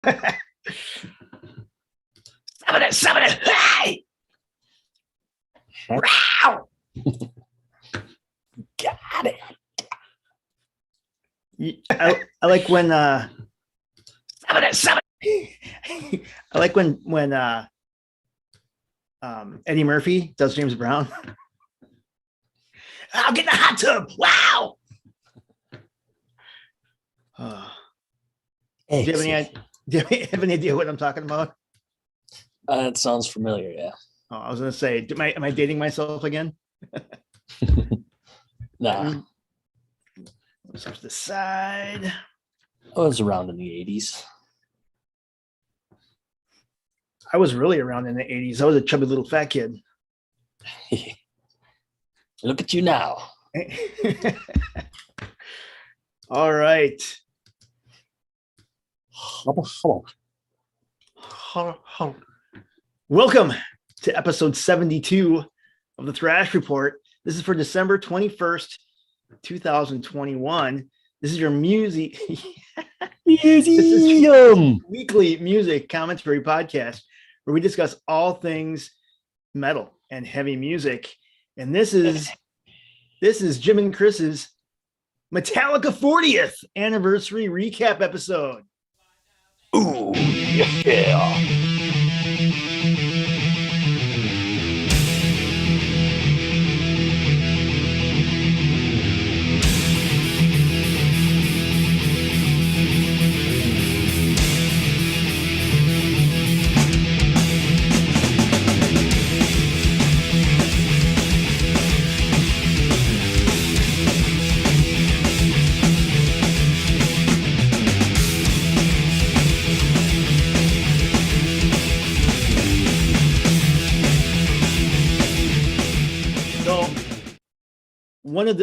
Summon it. Hey! Wow! Got it. I like when summon it. I like when Eddie Murphy does James Brown. I'll get in the hot tub. Wow. Do you have any idea what I'm talking about? It sounds familiar, yeah. Oh, I was gonna say, am I dating myself again? Nah. Let's switch the side. I was around in the 80s. I was really around in the 80s. I was a chubby little fat kid. Look at you now. All right. Welcome to episode 72 of the Thrash Report. This is for December 21st, 2021. This is your music weekly music commentary podcast where we discuss all things metal and heavy music. And this is Jim and Chris's Metallica 40th anniversary recap episode. Ooh, yeah.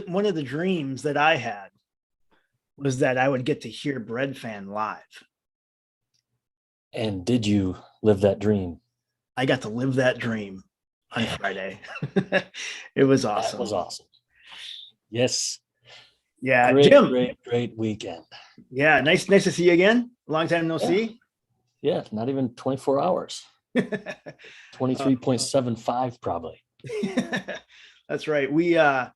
One of the dreams that I had was that I would get to hear Breadfan live. And did you live that dream? I got to live that dream on Friday. It was awesome. That was awesome. Yes. Yeah, great, Jim. Great weekend. Yeah, nice to see you again. Long time no see. Yeah, not even 24 hours. 23.75 probably. That's right. We had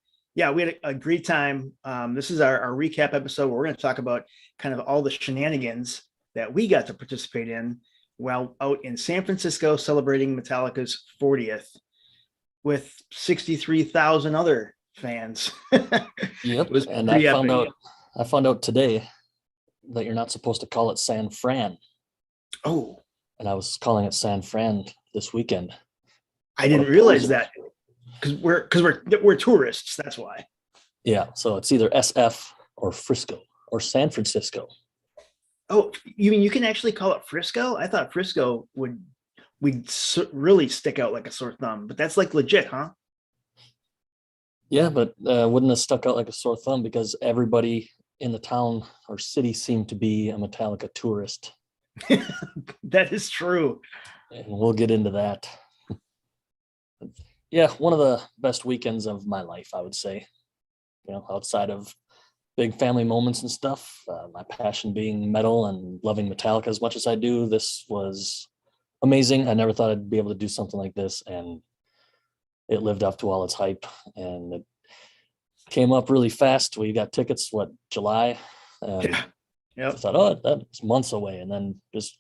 a great time. This is our recap episode where we're going to talk about kind of all the shenanigans that we got to participate in while out in San Francisco celebrating Metallica's 40th with 63,000 other fans. Yep. And I found out today that you're not supposed to call it San Fran. Oh. And I was calling it San Fran this weekend. I didn't realize that. Because we're tourists, that's why. Yeah, so it's either SF or Frisco or San Francisco. Oh, you mean you can actually call it Frisco? I thought Frisco would really stick out like a sore thumb, but that's like legit, huh? Yeah, but wouldn't have stuck out like a sore thumb because everybody in the town or city seemed to be a Metallica tourist. That is true. And we'll get into that. Yeah, one of the best weekends of my life, I would say. You know, outside of big family moments and stuff, my passion being metal and loving Metallica as much as I do, this was amazing. I never thought I'd be able to do something like this, and it lived up to all its hype, and it came up really fast. We got tickets, July? Yeah. Yep. I thought, that's months away, and then just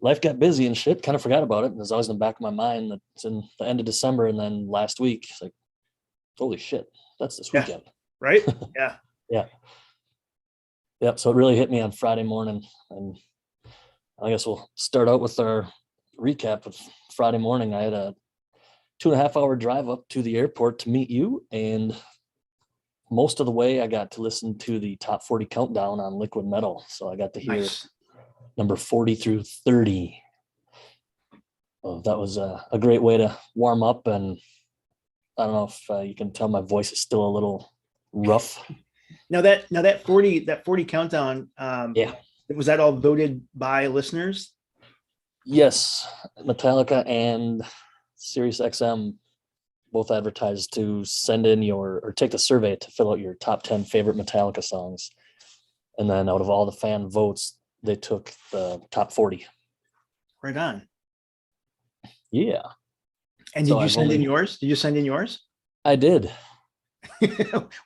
life got busy and shit, kind of forgot about it. And it's always in the back of my mind that it's in the end of December. And then last week, it's like, holy shit, that's this weekend. Right? Yeah. Yeah. Yep. So it really hit me on Friday morning. And I guess we'll start out with our recap of Friday morning. I had a 2.5 hour drive up to the airport to meet you. And most of the way I got to listen to the top 40 countdown on Liquid Metal. So I got to hear number 40 through 30. That was a great way to warm up, and I don't know if you can tell my voice is still a little rough. Now that 40 countdown, was that all voted by listeners? Yes, Metallica and SiriusXM both advertised to send in or take the survey to fill out your top 10 favorite Metallica songs, and then out of all the fan votes, they took the top 40. Right on. Yeah. And So did you I've send in only- yours? Did you send in yours? I did.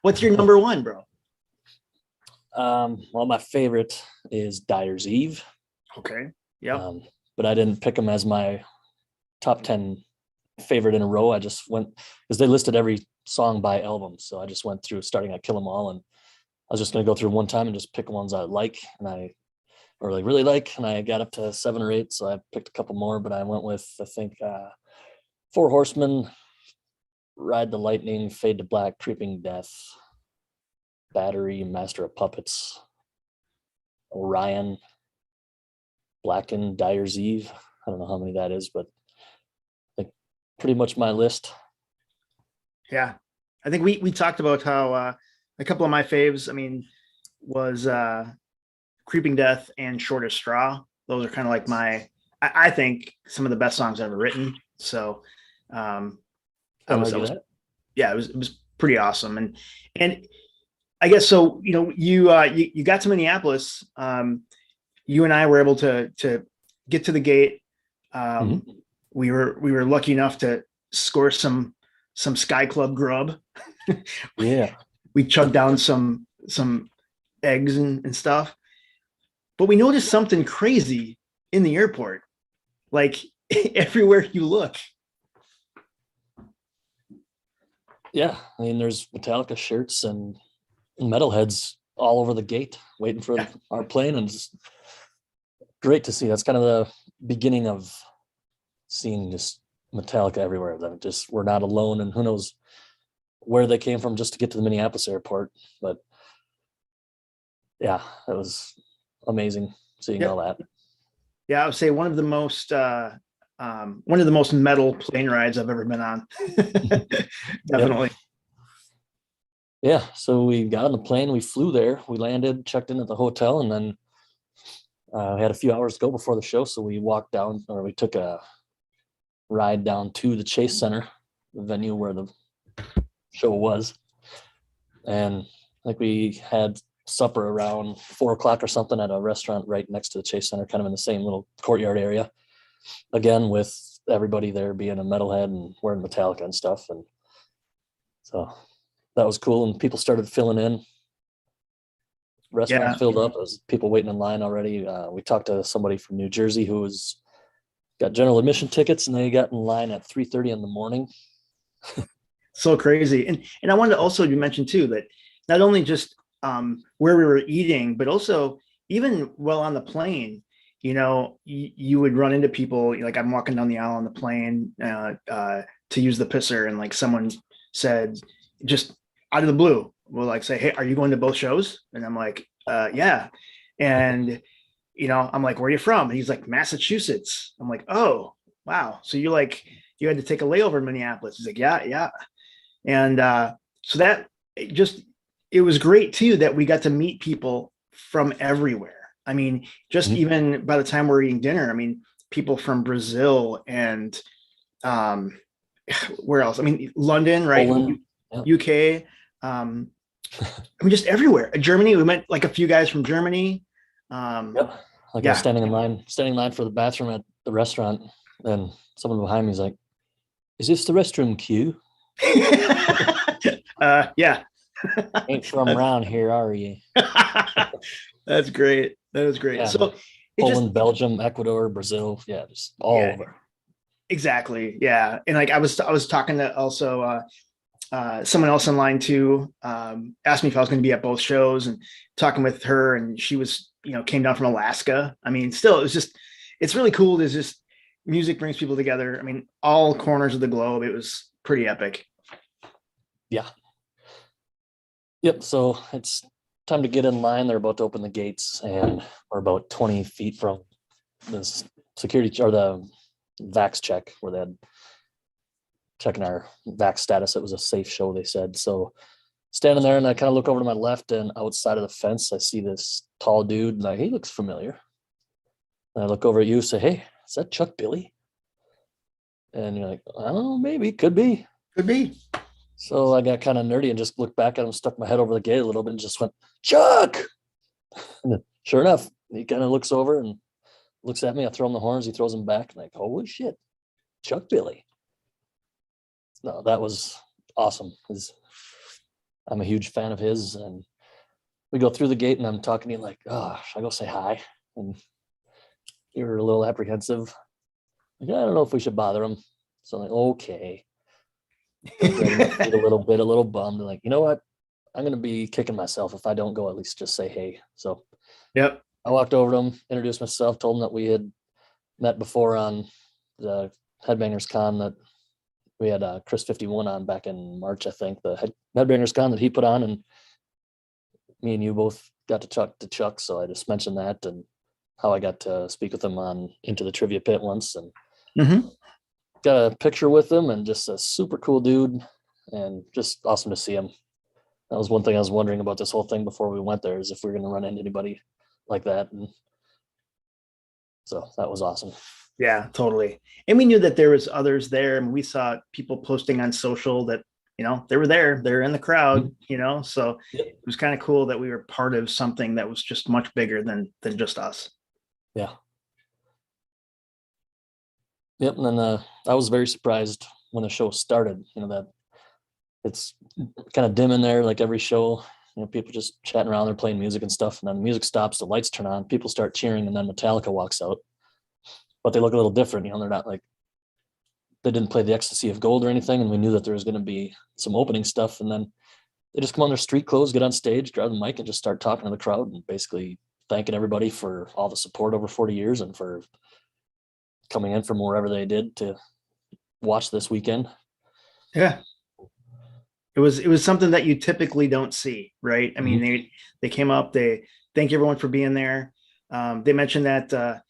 What's your number one, bro? Well, my favorite is Dyer's Eve. Okay. Yep. But I didn't pick them as my top 10 favorite in a row. I just went because they listed every song by album. So I just went through starting at Kill 'Em All, and I was just going to go through one time and just pick ones I like or like really like. And I got up to 7 or 8. So I picked a couple more, but I went with, I think, Four Horsemen, Ride the Lightning, Fade to Black, Creeping Death, Battery, Master of Puppets, Orion, Blackened, Dyer's Eve. I don't know how many that is, but like pretty much my list. Yeah. I think we talked about how a couple of my faves, I mean, was Creeping Death and Shortest Straw. Those are kind of like I think some of the best songs ever written. So I was yeah, it was pretty awesome. And I guess so, you got to Minneapolis. You and I were able to get to the gate. We were lucky enough to score some Sky Club grub. Yeah. We chugged down some eggs and stuff. But we noticed something crazy in the airport. Like everywhere you look. Yeah. I mean, there's Metallica shirts and metalheads all over the gate waiting for our plane, and just great to see. That's kind of the beginning of seeing just Metallica everywhere. That just we're not alone, and who knows where they came from just to get to the Minneapolis airport. But yeah, it was amazing seeing all that. Yeah, I would say one of the most metal plane rides I've ever been on. Definitely. Yep. Yeah, so we got on the plane, we flew there, we landed, checked in at the hotel, and then we had a few hours to go before the show. So we walked down, or we took a ride down to the Chase Center, the venue where the show was. And I think we had supper around 4 o'clock or something at a restaurant right next to the Chase Center, kind of in the same little courtyard area. Again, with everybody there being a metalhead and wearing Metallica and stuff. And so that was cool. And people started filling in. Restaurant filled up. There was people waiting in line already. We talked to somebody from New Jersey who was got general admission tickets, and they got in line at 3:30 in the morning. So crazy. And I wanted to also mention too that not only just where we were eating, but also even while on the plane, you would run into people. Like I'm walking down the aisle on the plane to use the pisser, and like someone said, just out of the blue, will like say, "Hey, are you going to both shows?" And I'm like, "Yeah." And I'm like, "Where are you from?" And he's like, "Massachusetts." I'm like, "Oh, wow." So you had to take a layover in Minneapolis. He's like, "Yeah." And so that it was great too that we got to meet people from everywhere. I mean, just even by the time we're eating dinner, I mean, people from Brazil and where else? I mean, London, right? Poland, UK. I mean, just everywhere. Germany, we met like a few guys from Germany. I was standing in line for the bathroom at the restaurant, and someone behind me is like, "Is this the restroom queue?" Yeah. Ain't from around here, are you? That's great. That was great. Yeah. So Poland, Belgium, Ecuador, Brazil, just all over. Exactly. Yeah. And like I was talking to also someone else in line too, asked me if I was going to be at both shows, and talking with her, and she was, came down from Alaska. I mean, still, it's really cool. There's just music brings people together. I mean, all corners of the globe. It was pretty epic. Yeah. Yep. So it's time to get in line. They're about to open the gates, and we're about 20 feet from the security or the vax check where they had checking our vax status. It was a safe show, they said. So standing there, and I kind of look over to my left, and outside of the fence, I see this tall dude. Like, he looks familiar. And I look over at you, say, "Hey, is that Chuck Billy?" And you're like, "I don't know, maybe, could be." Could be. So I got kind of nerdy and just looked back at him, stuck my head over the gate a little bit, and just went, "Chuck!" And then, sure enough, He kind of looks over and looks at me. I throw him the horns. He throws them back. Like, holy shit, Chuck Billy. No, that was awesome. I'm a huge fan of his. And we go through the gate and I'm talking to you like, oh, should I go say hi? And you're a little apprehensive. Like, I don't know if we should bother him. So I'm like, okay. A little bummed. Like, you know what? I'm going to be kicking myself if I don't go at least just say hey. So Yep. I walked over to him, introduced myself, told him that we had met before on the Headbangers Con, that we had Chris 51 on back in March, I think, the Headbangers Con that he put on, and me and you both got to talk to Chuck. So I just mentioned that and how I got to speak with him on Into the Trivia Pit once, and got a picture with him, and just a super cool dude and just awesome to see him. That was one thing I was wondering about this whole thing before we went there, is if we we're going to run into anybody like that. And so that was awesome. Yeah, totally. And we knew that there was others there, and we saw people posting on social that, they were there, they're in the crowd, so it was kind of cool that we were part of something that was just much bigger than just us. Yeah. Yep. And then I was very surprised when the show started, that it's kind of dim in there, like every show, people just chatting around, they're playing music and stuff. And then the music stops, the lights turn on, people start cheering, and then Metallica walks out. But they look a little different, they're not like, they didn't play the Ecstasy of Gold or anything. And we knew that there was going to be some opening stuff. And then they just come on their street clothes, get on stage, grab the mic, and just start talking to the crowd and basically thanking everybody for all the support over 40 years and for coming in from wherever they did to watch this weekend. Yeah. It was something that you typically don't see, right? I mean, they came up, they thank everyone for being there. They mentioned that,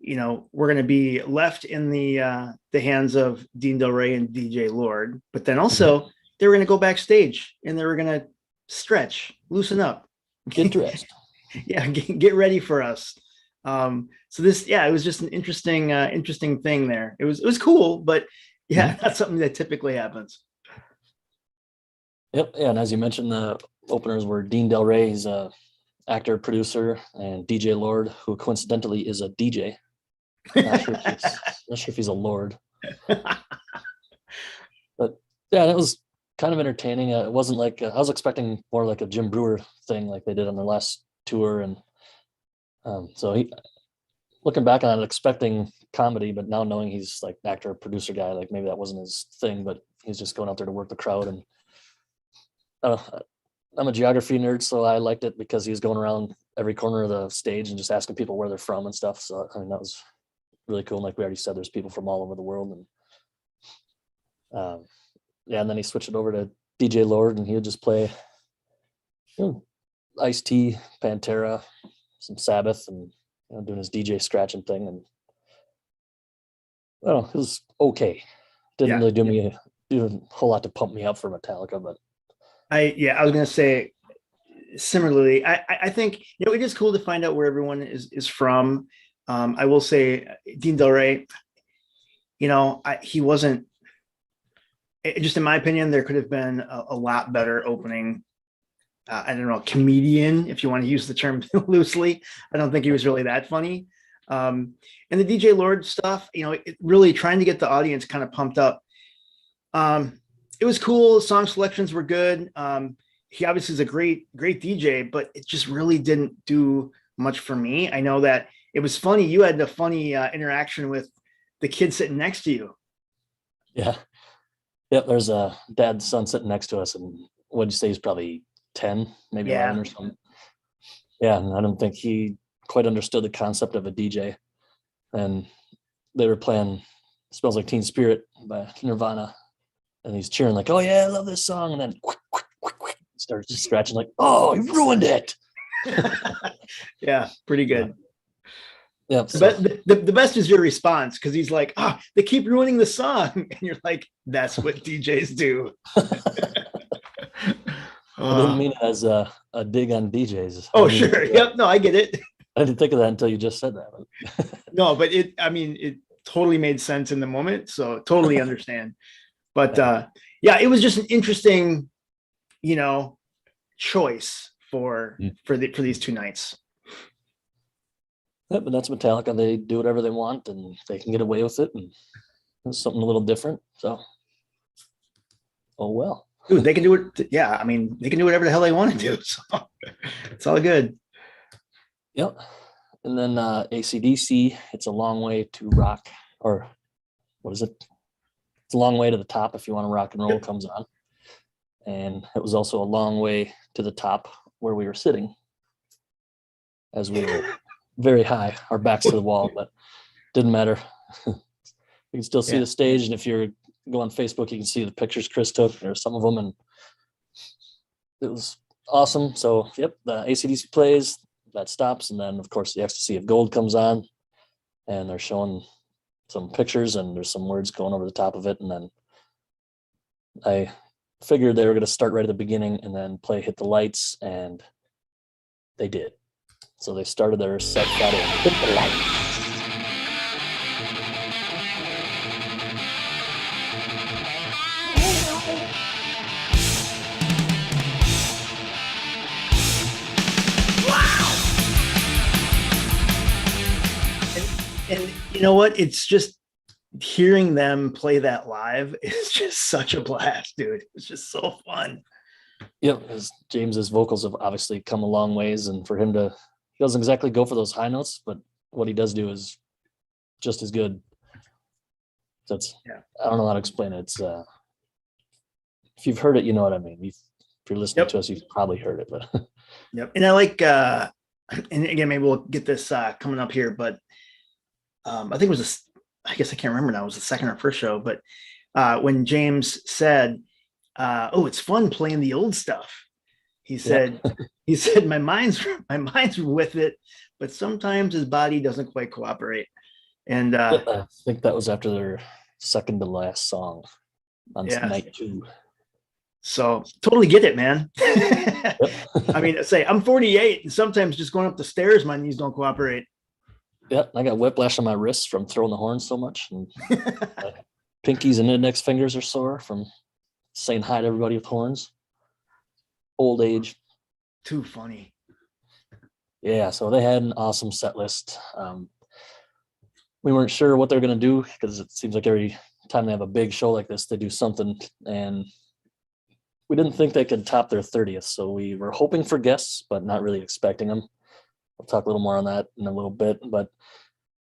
we're going to be left in the hands of Dean Del Rey and DJ Lord, but then also they were going to go backstage and they were going to stretch, loosen up, get dressed. Yeah, get ready for us. So this, it was just an interesting thing there. It was cool, but not something that typically happens. Yep. Yeah. And as you mentioned, the openers were Dean Del Rey, he's a actor, producer, and DJ Lord, who coincidentally is a DJ. Not sure if he's a Lord. But yeah, that was kind of entertaining. It wasn't like, I was expecting more like a Jim Brewer thing like they did on their last tour. And so looking back on it, expecting comedy, but now knowing he's like actor, producer guy, like maybe that wasn't his thing, but he's just going out there to work the crowd. And I'm a geography nerd, so I liked it because he was going around every corner of the stage and just asking people where they're from and stuff. So I mean, that was really cool. And like we already said, there's people from all over the world. And and then he switched it over to DJ Lord, and he would just play Ice-T, Pantera, some Sabbath, and doing his DJ scratching thing. And well, it was okay. Didn't really do a whole lot to pump me up for Metallica, but I was going to say similarly. I think it is cool to find out where everyone is from. I will say Dean Del Rey, he wasn't. Just in my opinion, there could have been a lot better opening. I don't know, comedian, if you want to use the term loosely. I don't think he was really that funny. And the DJ Lord stuff, it really trying to get the audience kind of pumped up. It was cool. Song selections were good. He obviously is a great DJ, but it just really didn't do much for me. I know that it was funny. You had the funny interaction with the kid sitting next to you. Yeah. Yep. There's a dad's son sitting next to us. And what'd you say? He's probably 10, maybe 11 or something. Yeah. And I don't think he quite understood the concept of a DJ. And they were playing Smells Like Teen Spirit by Nirvana. And he's cheering like, oh yeah, I love this song. And then starts just scratching like, oh, he ruined it. Yeah, pretty good. Yeah. But the best is your response, because he's like, they keep ruining the song. And you're like, that's what DJs do. I didn't mean it as a dig on DJs. Oh, sure. Yep. No, I get it. I didn't think of that until you just said that. No, but it totally made sense in the moment. So totally understand. But it was just an interesting, choice for these two nights. Yeah, but that's Metallica. They do whatever they want and they can get away with it. And it's something a little different. So, oh well. Dude, they can do it. Yeah, I mean, they can do whatever the hell they want to do. So it's all good. Yep. And then AC/DC, it's a long way to rock, or what is it? It's a long way to the top if you want to rock and roll comes on. And it was also a long way to the top where we were sitting, as we were very high, our backs to the wall, but didn't matter. You can still see the stage. And if you're go on Facebook, you can see the pictures Chris took. There's some of them, and it was awesome. So, yep, the AC/DC plays, that stops, and then of course the Ecstasy of Gold comes on, and they're showing some pictures, and there's some words going over the top of it, and then I figured they were going to start right at the beginning and then play Hit the Lights, and they did. So they started their set Friday and Hit the Lights. And you know what? It's just hearing them play that live is just such a blast, dude. It's just so fun. Yep, as James's vocals have obviously come a long ways, and for him to, he doesn't exactly go for those high notes, but what he does do is just as good. So it's, I don't know how to explain it. It's if you've heard it, you know what I mean. If you're listening to us, you've probably heard it. But Yep. And I like, and again, maybe we'll get this coming up here, but I think it was, I guess I can't remember now, it was the second or first show, but when James said, oh, it's fun playing the old stuff. He said, he said, my mind's with it, but sometimes his body doesn't quite cooperate. And I think that was after their second to last song on night 2. So totally get it, man. I mean, say I'm 48 and sometimes just going up the stairs, my knees don't cooperate. Yeah, I got whiplash on my wrists from throwing the horn so much, and my pinkies and index fingers are sore from saying hi to everybody with horns. Old age. Too funny. Yeah, so they had an awesome set list. We weren't sure what they're going to do because it seems like every time they have a big show like this, they do something, and we didn't think they could top their 30th. So we were hoping for guests, but not really expecting them. We'll talk a little more on that in a little bit, but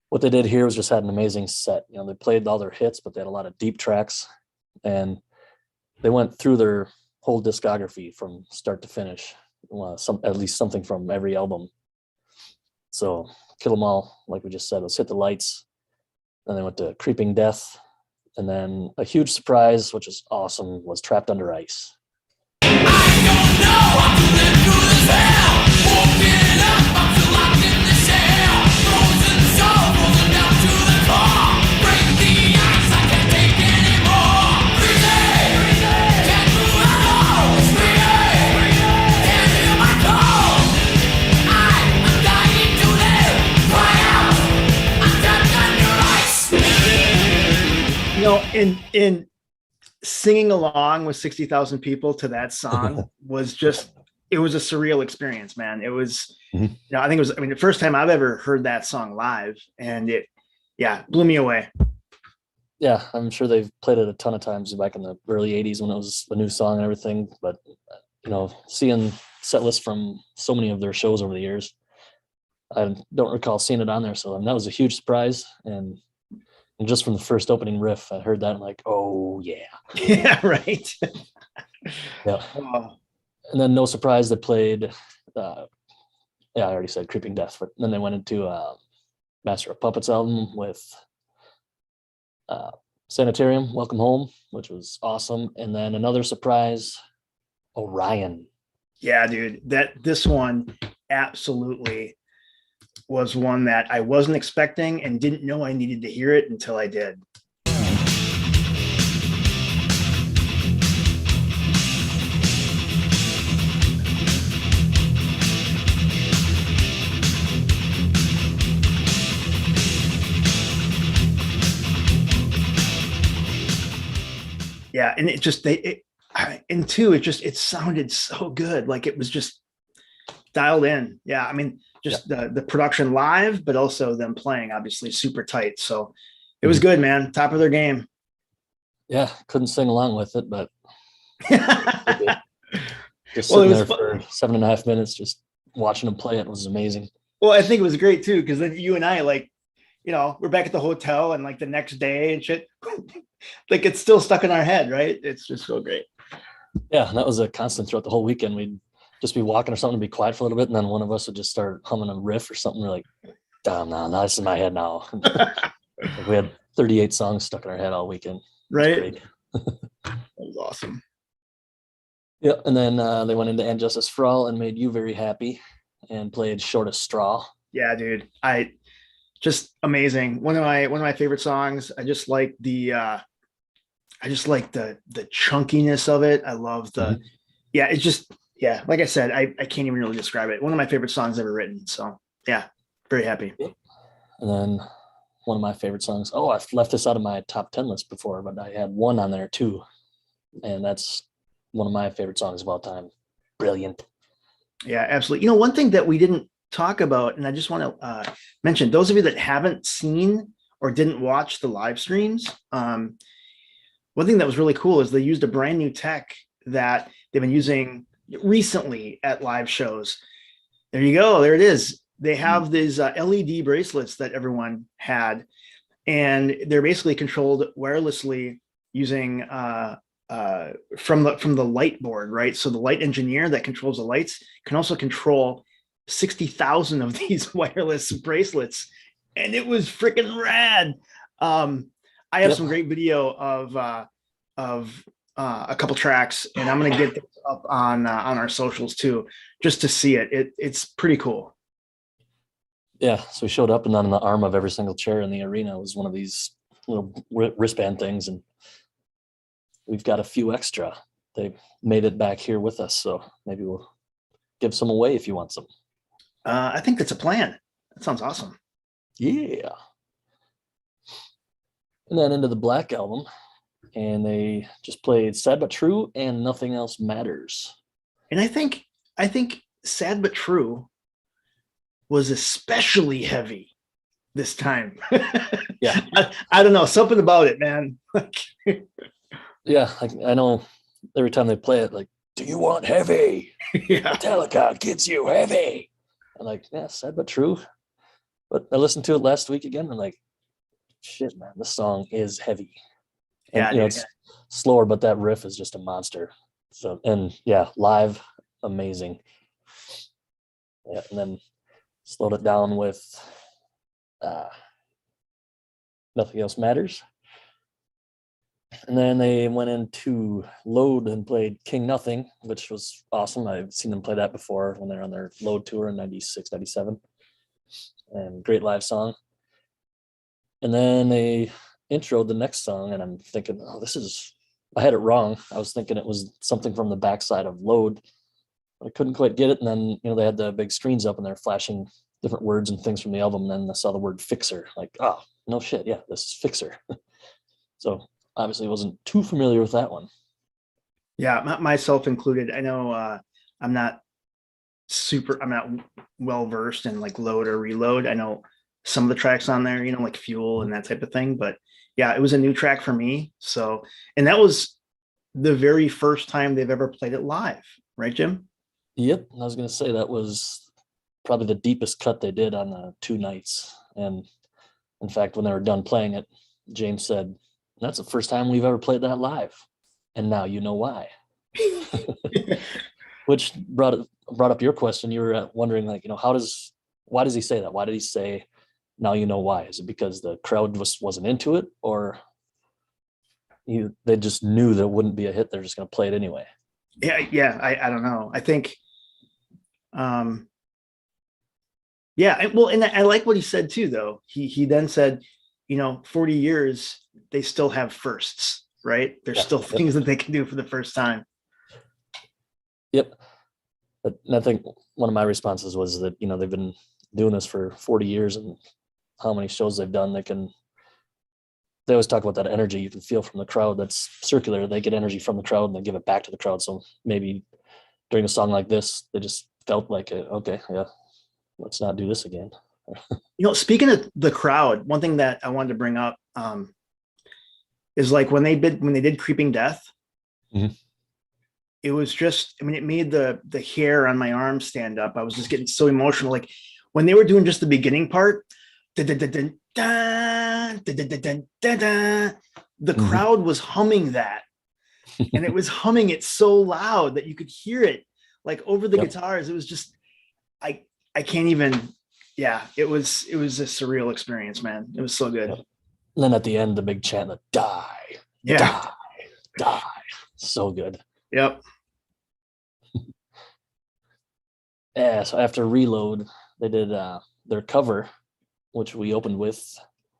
what they did here was just had an amazing set. You know, they played all their hits, but they had a lot of deep tracks, and they went through their whole discography from start to finish. At least something from every album. So Kill 'Em All, like we just said, was Hit the Lights. Then they went to Creeping Death, and then a huge surprise, which is awesome, was Trapped Under Ice. You know, in singing along with 60,000 people to that song was just, it was a surreal experience, man. It was, you know, I think it was, I mean, the first time I've ever heard that song live, and it, blew me away. Yeah, I'm sure they've played it a ton of times back in the early 80s when it was the new song and everything. But, you know, seeing set lists from so many of their shows over the years, I don't recall seeing it on there. So that was a huge surprise. And just from the first opening riff, I heard that, I'm like, oh, yeah. Yeah, right. Yeah. And then no surprise, they played, I already said Creeping Death, but then they went into Master of Puppets album with Sanitarium, Welcome Home, which was awesome. And then another surprise, Orion. Yeah, dude, this one absolutely was one that I wasn't expecting and didn't know I needed to hear it until I did. Yeah, and it just it sounded so good. Like it was just dialed in. Yeah, I mean, Yeah. just the production live, but also them playing obviously super tight. So it was Mhm. good, man. Top of their game. Yeah, couldn't sing along with it, but just Well, it sitting was there fun. for 7.5 minutes, just watching them play it was amazing. Well, I think it was great too because then you and I like, we're back at the hotel and like the next day and shit. Like it's still stuck in our head, right? It's just so great. Yeah, and that was a constant throughout the whole weekend. We'd just be walking or something, be quiet for a little bit, and then one of us would just start humming a riff or something. We're like, damn, now this is in my head now. Like we had 38 songs stuck in our head all weekend. It was Right? great. That was awesome. Yeah, and then they went into And Justice for All and made you very happy and played Shortest Straw. Yeah, dude. I just amazing. One of my favorite songs. I just like the chunkiness of it. I love the Mhm. yeah, it's just yeah, like I said, I can't even really describe it. One of my favorite songs ever written. So yeah, very happy. Yep. And then one of my favorite songs. Oh, I've left this out of my top 10 list before, but I had one on there too. And that's one of my favorite songs of all time. Brilliant. Yeah, absolutely. One thing that we didn't talk about, and I just want to mention those of you that haven't seen or didn't watch the live streams. One thing that was really cool is they used a brand new tech that they've been using recently at live shows. There you go. There it is. They have these LED bracelets that everyone had, and they're basically controlled wirelessly using from the light board, right? So the light engineer that controls the lights can also control 60,000 of these wireless bracelets, and it was freaking rad. I have Yep. some great video of a couple tracks, and I'm gonna get this up on our socials too, just to see it. It's pretty cool. Yeah. So we showed up, and then on the arm of every single chair in the arena was one of these little wristband things. And we've got a few extra. They made it back here with us. So maybe we'll give some away if you want some. I think that's a plan. That sounds awesome. Yeah. And then into the Black Album, and they just played Sad But True and Nothing Else Matters. And I think Sad But True was especially heavy this time. Yeah. I don't know, something about it, man. Yeah. I know every time they play it, like, do you want heavy? Yeah. Metallica gets you heavy. I'm like, yeah, Sad But True. But I listened to it last week again. And I'm like, shit, man, this song is heavy. And Yeah, dude. it's slower, but that riff is just a monster. So, and yeah, live, amazing. Yeah, and then slowed it down with uh, Nothing Else Matters. And then they went into Load and played King Nothing, which was awesome. I've seen them play that before when they're on their Load tour in 96, 97. And great live song. And then they introed the next song, and I'm thinking, oh, I had it wrong. I was thinking it was something from the backside of Load. I couldn't quite get it. And then, they had the big screens up and they're flashing different words and things from the album. And then I saw the word Fixer, like, oh, no shit. Yeah, this is Fixer. So obviously wasn't too familiar with that one. Yeah, myself included. I know I'm not well versed in like load or reload. I know some of the tracks on there, like fuel and that type of thing. But yeah, it was a new track for me. So, and that was the very first time they've ever played it live, right, Jim? Yep. I was going to say that was probably the deepest cut they did on the 2 nights. And in fact, when they were done playing it, James said, that's the first time we've ever played that live. And now you know why. Which brought up your question. You were wondering, like, why does he say that? Why did he say, now you know why? Is it because the crowd wasn't into it, or they just knew that it wouldn't be a hit? They're just going to play it anyway. Yeah. I don't know. I think, yeah. Well, and I like what he said too, though. He then said, 40 years, they still have firsts, right? There's Yeah. still things that they can do for the first time. Yep. But I think one of my responses was that, they've been doing this for 40 years, and how many shows they've done, they always talk about that energy you can feel from the crowd. That's circular. They get energy from the crowd and they give it back to the crowd. So maybe during a song like this, they just felt like, okay, yeah, let's not do this again. Speaking of the crowd, one thing that I wanted to bring up is like when they did Creeping Death, Mhm. it was just, I mean, it made the hair on my arm stand up. I was just getting so emotional. Like when they were doing just the beginning part, the Mhm. crowd was humming that, and it was humming it so loud that you could hear it like over the Yep. guitars. It was just, I I can't even. Yeah, it was a surreal experience, man. It was so good. Yep. And then at the end, the big chant, the die, Yeah. die, die. So good. Yep. Yeah. So after Reload, they did their cover, which we opened with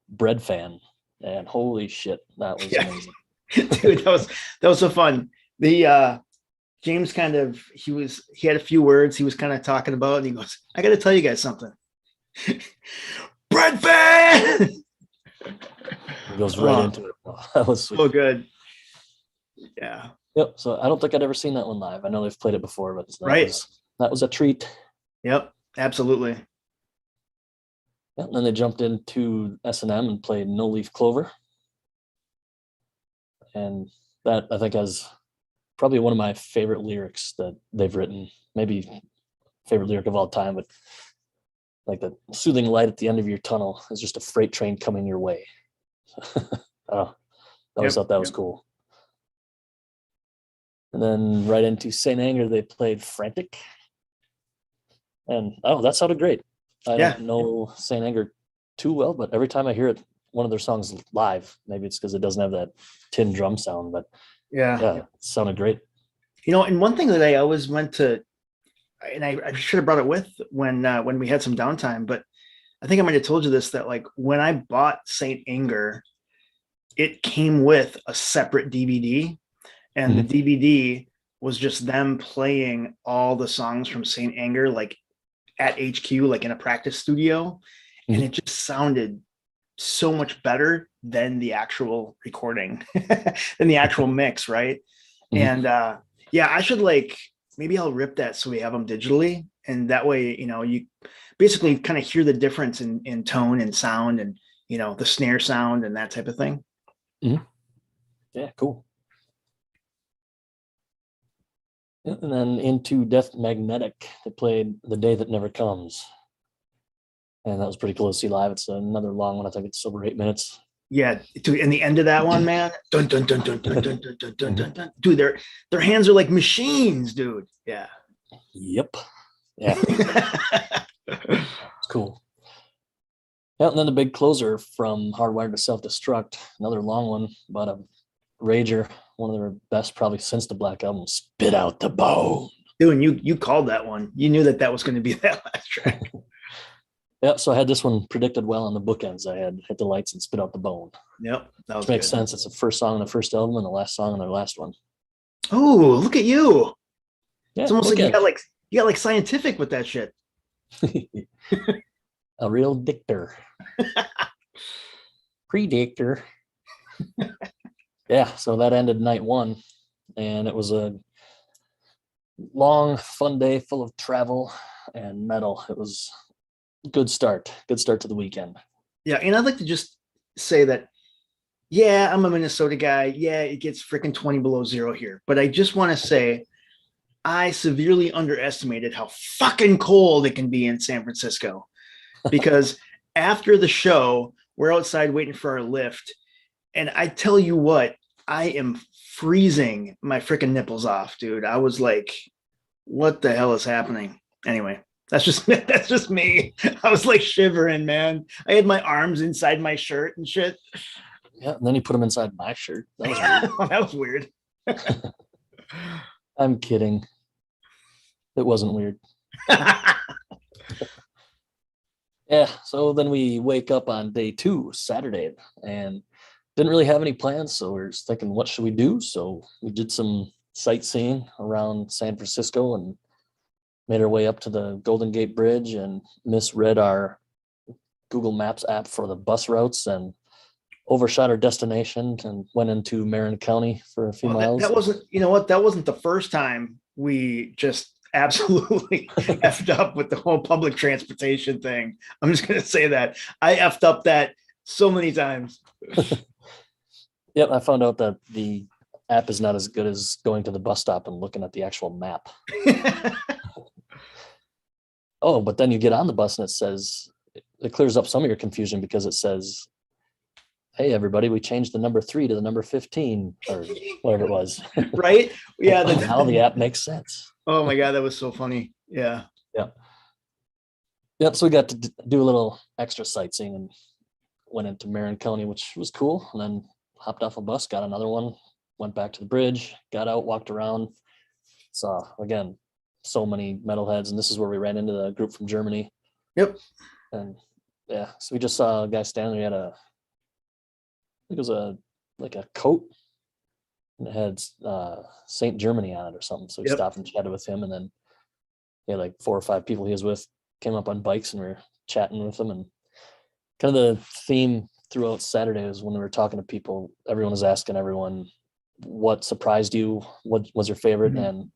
Bread Fan. And holy shit, that was Yeah. amazing. Dude, that was so fun. The James he had a few words he was kind of talking about, and he goes, I gotta tell you guys something. Bread fan. It goes right into it. That was sweet. So good. Yeah. Yep. So I don't think I'd ever seen that one live. I know they've played it before, but Right. that was a treat. Yep. Absolutely. Yeah, and then they jumped into S&M and played No Leaf Clover. And that I think has probably one of my favorite lyrics that they've written. Maybe favorite lyric of all time, but like the soothing light at the end of your tunnel is just a freight train coming your way. I always thought that was cool. And then right into Saint Anger, they played Frantic. And that sounded great. I don't know Saint Anger too well, but every time I hear it, one of their songs live, maybe it's because it doesn't have that tin drum sound, but yeah, it sounded great. And one thing that I always went to, and I should have brought it with when we had some downtime, but I think I might have told you this, that like when I bought Saint Anger, it came with a separate DVD, and the DVD was just them playing all the songs from Saint Anger, like at HQ, like in a practice studio, and it just sounded so much better than the actual recording, than the actual mix, right? And yeah, I should maybe I'll rip that so we have them digitally, and that way, you basically kind of hear the difference in tone and sound, and the snare sound and that type of thing. Yeah, cool. And then into Death Magnetic, they played The Day That Never Comes. And that was pretty cool to see live. It's another long one. I think it's over 8 minutes. Yeah, dude, and the end of that one, man. Dun, dun, dun, dun, dun, dun, dun, dun, dun, dun, dun. Dude, their hands are like machines, dude. Yeah. Yep. Yeah. It's cool. Yeah, and then the big closer from Hardwired to Self-Destruct, another long one, but a rager, one of their best probably since the Black Album, Spit Out the Bone. Dude, and you called that one. You knew that was going to be that last track. Yeah, so I had this one predicted well on the bookends. I had Hit the Lights and Spit Out the Bone. Yep, that was which makes sense. It's the first song on the first album and the last song on their last one. Oh, look at you! Yeah, it's almost like you got like scientific with that shit. A real dictor. Predictor. Yeah, so that ended night one, and it was a long, fun day full of travel and metal. It was a good start to the weekend. Yeah, and I'd like to just say that, yeah, I'm a Minnesota guy. Yeah, it gets freaking 20 below zero here, but I just want to say I severely underestimated how fucking cold it can be in San Francisco, because after the show, we're outside waiting for our lift, and I tell you what, I am freezing my freaking nipples off, dude. I was like, what the hell is happening? Anyway, that's just me. I was like shivering, man. I had my arms inside my shirt and shit. Yeah, and then you put them inside my shirt. That was weird. That was weird. I'm kidding. It wasn't weird. Yeah, so then we wake up on day 2, Saturday, and didn't really have any plans. So we're just thinking, what should we do? So we did some sightseeing around San Francisco and made our way up to the Golden Gate Bridge and misread our Google Maps app for the bus routes and overshot our destination and went into Marin County for a few miles. That wasn't, you know what? That wasn't the first time we just absolutely effed up with the whole public transportation thing. I'm just going to say that I effed up that so many times. Yep, I found out that the app is not as good as going to the bus stop and looking at the actual map. Oh, but then you get on the bus and it says, it clears up some of your confusion because it says, hey, everybody, we changed the number 3 to the number 15 or whatever it was. Right? Yeah. Now the app makes sense. Oh my God, that was so funny. Yeah. Yeah. Yep. So we got to do a little extra sightseeing and went into Marin County, which was cool. And then hopped off a bus, got another one, went back to the bridge, got out, walked around. Saw, again, so many metalheads. And this is where we ran into the group from Germany. Yep. And yeah, so we just saw a guy standing there. He had I think it was like a coat, and it had Saint Germany on it or something. So we stopped and chatted with him, and then he had like 4 or 5 people he was with came up on bikes, and we were chatting with them. And kind of the theme throughout Saturday is when we were talking to people, everyone was asking everyone what surprised you, what was your favorite, and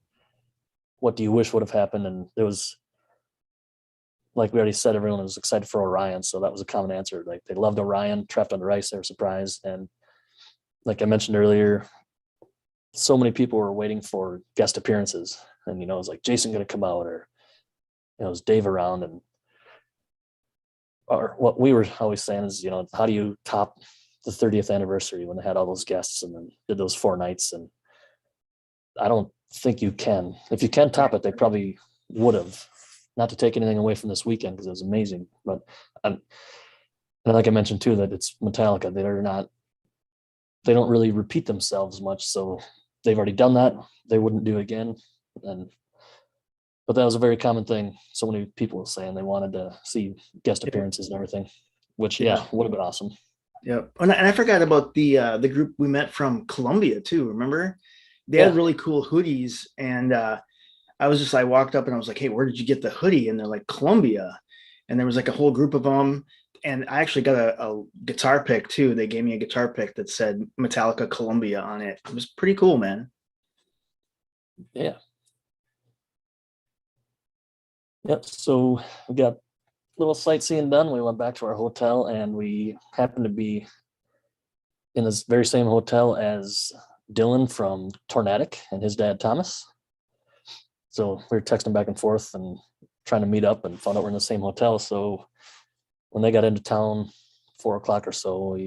what do you wish would have happened. And there was, like we already said, everyone was excited for Orion, so that was a common answer. Like they loved Orion, Trapped Under Ice, they were surprised. And like I mentioned earlier, so many people were waiting for guest appearances, and it was like Jason gonna come out, or is Dave around? And or what we were always saying is, how do you top the 30th anniversary when they had all those guests and then did those 4 nights? And I don't think you can. If you can top it, they probably would have. Not to take anything away from this weekend because it was amazing, but and like I mentioned too, that it's Metallica. They don't really repeat themselves much, so they've already done that. They wouldn't do it again. But that was a very common thing. So many people were saying they wanted to see guest appearances and everything, which would have been awesome. Yeah, and I forgot about the group we met from Colombia too. Remember, they had really cool hoodies, and I walked up and I was like, hey, where did you get the hoodie? And they're like, Colombia. And there was like a whole group of them. And I actually got a guitar pick too. They gave me a guitar pick that said Metallica Colombia on it. It was pretty cool, man. Yeah. Yep. So we got a little sightseeing done. We went back to our hotel, and we happened to be in this very same hotel as Dylan from Tornadic and his dad, Thomas. So we were texting back and forth and trying to meet up, and found out we're in the same hotel. So when they got into town, 4 o'clock or so,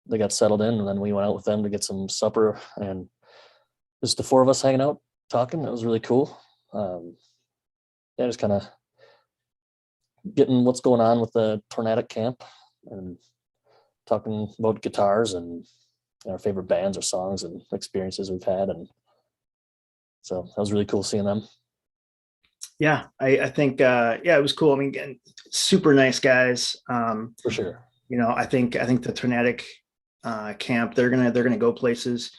they got settled in, and then we went out with them to get some supper, and just the 4 of us hanging out, talking. It was really cool. Just kind of getting what's going on with the Tornadic camp and talking about guitars and our favorite bands or songs and experiences we've had. And so that was really cool seeing them. Yeah, I think it was cool. I mean, again, super nice guys. For sure. I think the Tornadic camp, they're gonna go places.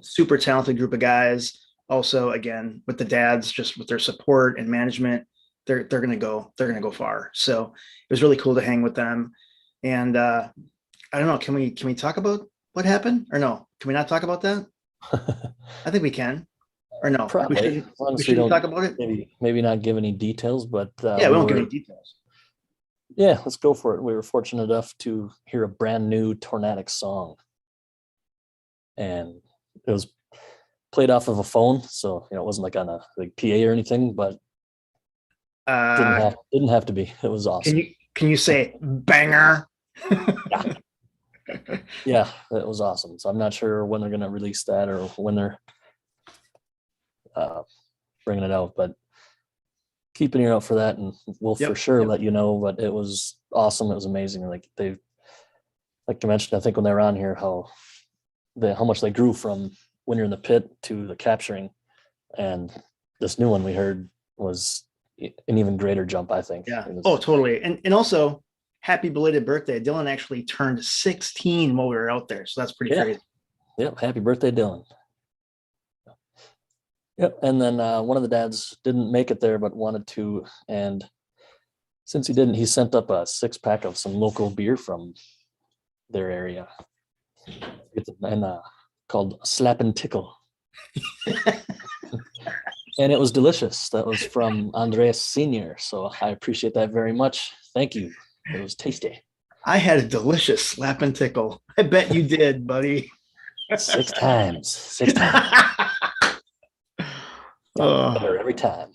Super talented group of guys. Also, again, with the dads, just with their support and management, they're gonna go far. So it was really cool to hang with them. And I don't know, can we talk about what happened, or no? Can we not talk about that? I think we can. Or no, probably. We shouldn't talk about it. Maybe not give any details, but we won't give any details. Yeah, let's go for it. We were fortunate enough to hear a brand new Tornadic song, and it was played off of a phone, so it wasn't like on a PA or anything, but didn't have to be. It was awesome. Can you say banger? Yeah, it was awesome. So I'm not sure when they're going to release that or when they're bringing it out, but keep an ear out for that, and we'll for sure let you know. But it was awesome. It was amazing. Like I mentioned, I think when they were on here, how much they grew from when you're in the pit to the capturing, and this new one we heard was an even greater jump, I think. Yeah. Oh, totally. And also, happy belated birthday. Dylan actually turned 16 while we were out there, so that's pretty crazy. Yep. Happy birthday, Dylan. Yep. And then one of the dads didn't make it there, but wanted to. And since he didn't, he sent up a 6-pack of some local beer from their area. And called Slap and Tickle. And it was delicious. That was from Andreas Senior. So I appreciate that very much. Thank you. It was tasty. I had a delicious slap and tickle. I bet you did, buddy. 6 times. 6 times. Got better every time.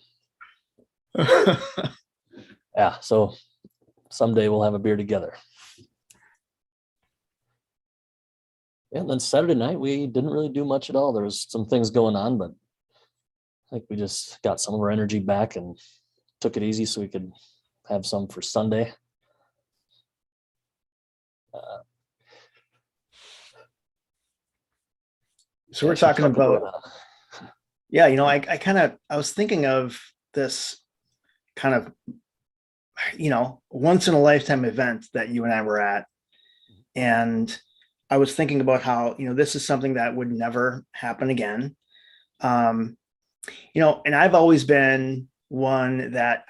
Yeah. So someday we'll have a beer together. And then Saturday night, we didn't really do much at all. There was some things going on, but I think we just got some of our energy back and took it easy so we could have some for Sunday. So we're talking about, yeah, I was thinking of this kind of, once in a lifetime event that you and I were at. And I was thinking about how, this is something that would never happen again. And I've always been one that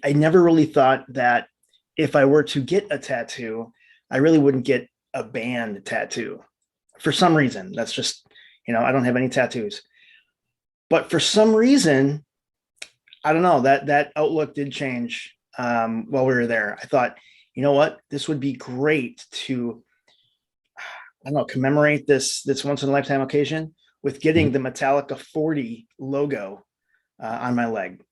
I never really thought that if I were to get a tattoo, I really wouldn't get a band tattoo for some reason. That's just, I don't have any tattoos, but for some reason, I don't know, that outlook did change while we were there. I thought, you know what, this would be great to, I don't know, commemorate this once in a lifetime occasion with getting the Metallica 40 logo on my leg.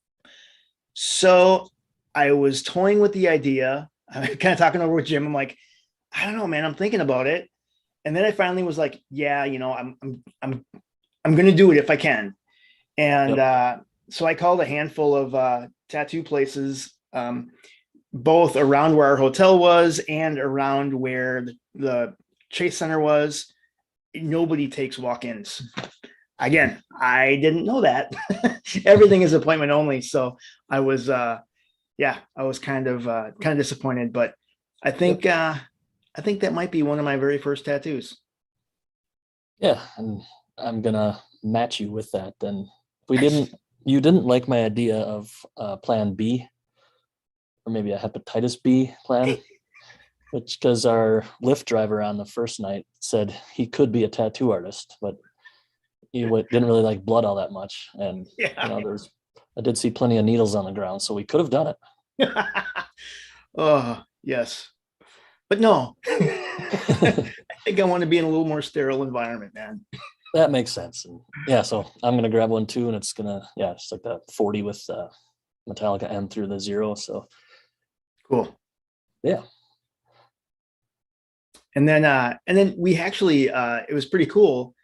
So I was toying with the idea. I'm kind of talking over with Jim. I'm like, I don't know, man, I'm thinking about it. And then I finally was like, yeah, I'm going to do it if I can. And so I called a handful of tattoo places, both around where our hotel was and around where the Chase Center was. Nobody takes walk-ins. Again, I didn't know that. Everything is appointment only. So I was, I was kind of disappointed, but I think that might be one of my very first tattoos. Yeah, and I'm gonna match you with that. Then you didn't like my idea of Plan B, or maybe a hepatitis B plan, which because our Lyft driver on the first night said he could be a tattoo artist, but he didn't really like blood all that much, and I did see plenty of needles on the ground, so we could have done it. Oh yes, but no. I think I want to be in a little more sterile environment, man. That makes sense. And yeah, so I'm gonna grab one too, and it's it's like the 40 with Metallica M through the 0. So cool. Yeah. And then we actually it was pretty cool.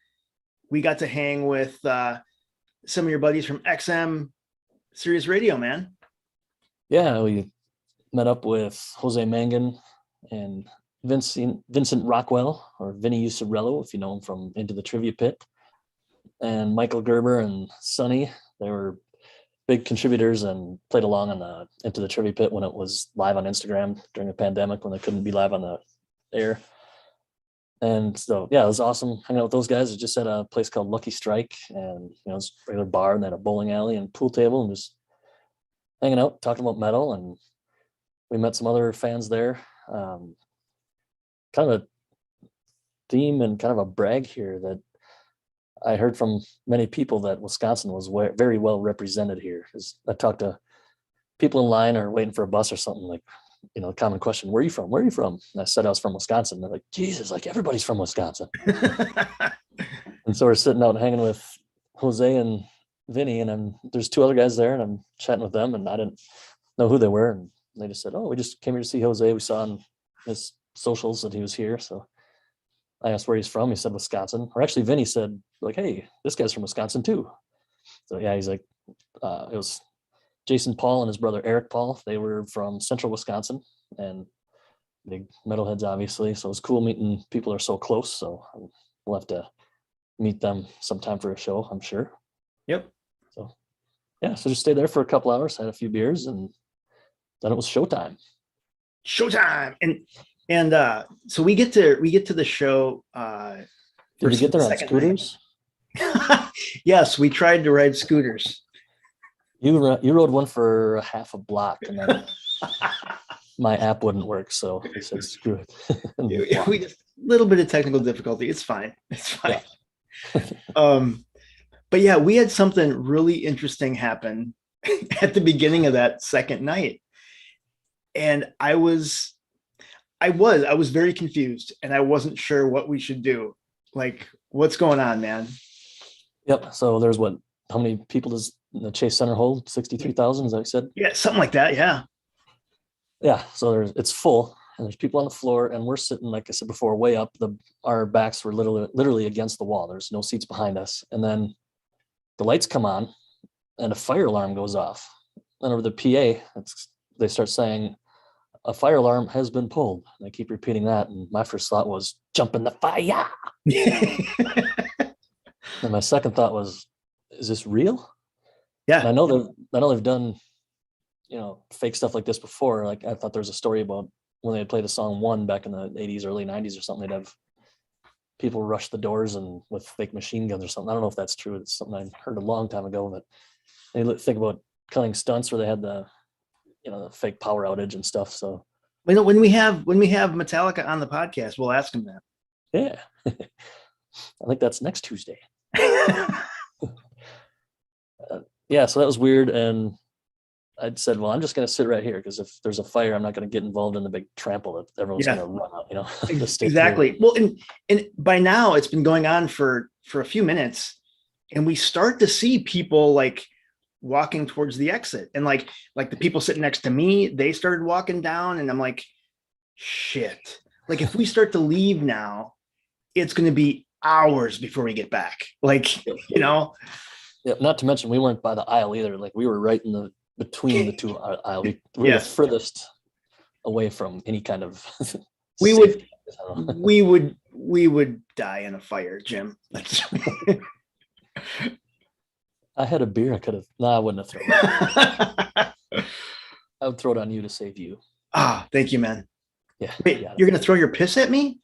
We got to hang with some of your buddies from XM Sirius Radio, man. Yeah, we met up with Jose Mangan and Vincent Rockwell, or Vinny Usarello, if you know him from Into the Trivia Pit, and Michael Gerber and Sonny. They were big contributors and played along on the Into the Trivia Pit when it was live on Instagram during the pandemic when they couldn't be live on the air. And so, yeah, it was awesome hanging out with those guys. We just at a place called Lucky Strike, and it's a regular bar, and they had a bowling alley and pool table, and just hanging out, talking about metal. And we met some other fans there. Kind of a theme and kind of a brag here that I heard from many people that Wisconsin was very well represented here. Because I talked to people in line or waiting for a bus or something, like, a common question, where are you from? Where are you from? And I said I was from Wisconsin. They're like, Jesus, like everybody's from Wisconsin. And so we're sitting out and hanging with Jose and Vinny, and there's two other guys there, and I'm chatting with them, and I didn't know who they were. And they just said, oh, we just came here to see Jose. We saw on his socials that he was here. So I asked where he's from. He said Wisconsin. Or actually, Vinny said, like, hey, this guy's from Wisconsin too. So yeah, he's like, it was Jason Paul and his brother Eric Paul. They were from central Wisconsin and big metalheads, obviously. So it was cool meeting people that are so close. So we'll have to meet them sometime for a show, I'm sure. Yep. So yeah, so just stayed there for a couple hours, had a few beers, and then it was showtime. And so we get to the show. Did we get there on scooters? Yes, we tried to ride scooters. You rode one for half a block, and then my app wouldn't work, so we said screw it. We just a little bit of technical difficulty. It's fine. It's fine. Yeah. But yeah, we had something really interesting happen at the beginning of that second night. And I was very confused and I wasn't sure what we should do. Like, what's going on, man? Yep. So there's what? How many people does the Chase Center hold? 63,000, as I said. Yeah, something like that. Yeah. Yeah. So it's full, and there's people on the floor, and we're sitting, like I said before, way up. Our backs were literally against the wall. There's no seats behind us, and then the lights come on, and a fire alarm goes off. And over the PA, they start saying, "A fire alarm has been pulled." And I keep repeating that, and my first thought was, "Jump in the fire." And my second thought was, "Is this real?" And Yeah. I know they've done, fake stuff like this before. Like I thought there was a story about when they had played the song One back in the 80s, early 90s or something, they'd have people rush the doors and with fake machine guns or something. I don't know if that's true. It's something I heard a long time ago, but they think about killing stunts where they had the fake power outage and stuff. So When we have Metallica on the podcast, we'll ask him that. yeah, I think that's next Tuesday. Yeah, so that was weird. And I'd said, well, I'm just going to sit right here because if there's a fire, I'm not going to get involved in the big trample that everyone's Yeah. going to run out, Exactly. Well, and by now it's been going on for a few minutes, and we start to see people like walking towards the exit, and like the people sitting next to me, they started walking down, and I'm like, shit. Like if we start to leave now, it's going to be hours before we get back. Like, Yeah, not to mention we weren't by the aisle either. Like we were right in between the two aisle. We were Yeah. the furthest away from any kind of we would safety. I don't know. we would die in a fire, Jim. I had a beer. I could have. No, I wouldn't have thrown it. I would throw it on you to save you. Thank you, man. Yeah. Wait, Yeah. you're gonna throw your piss at me?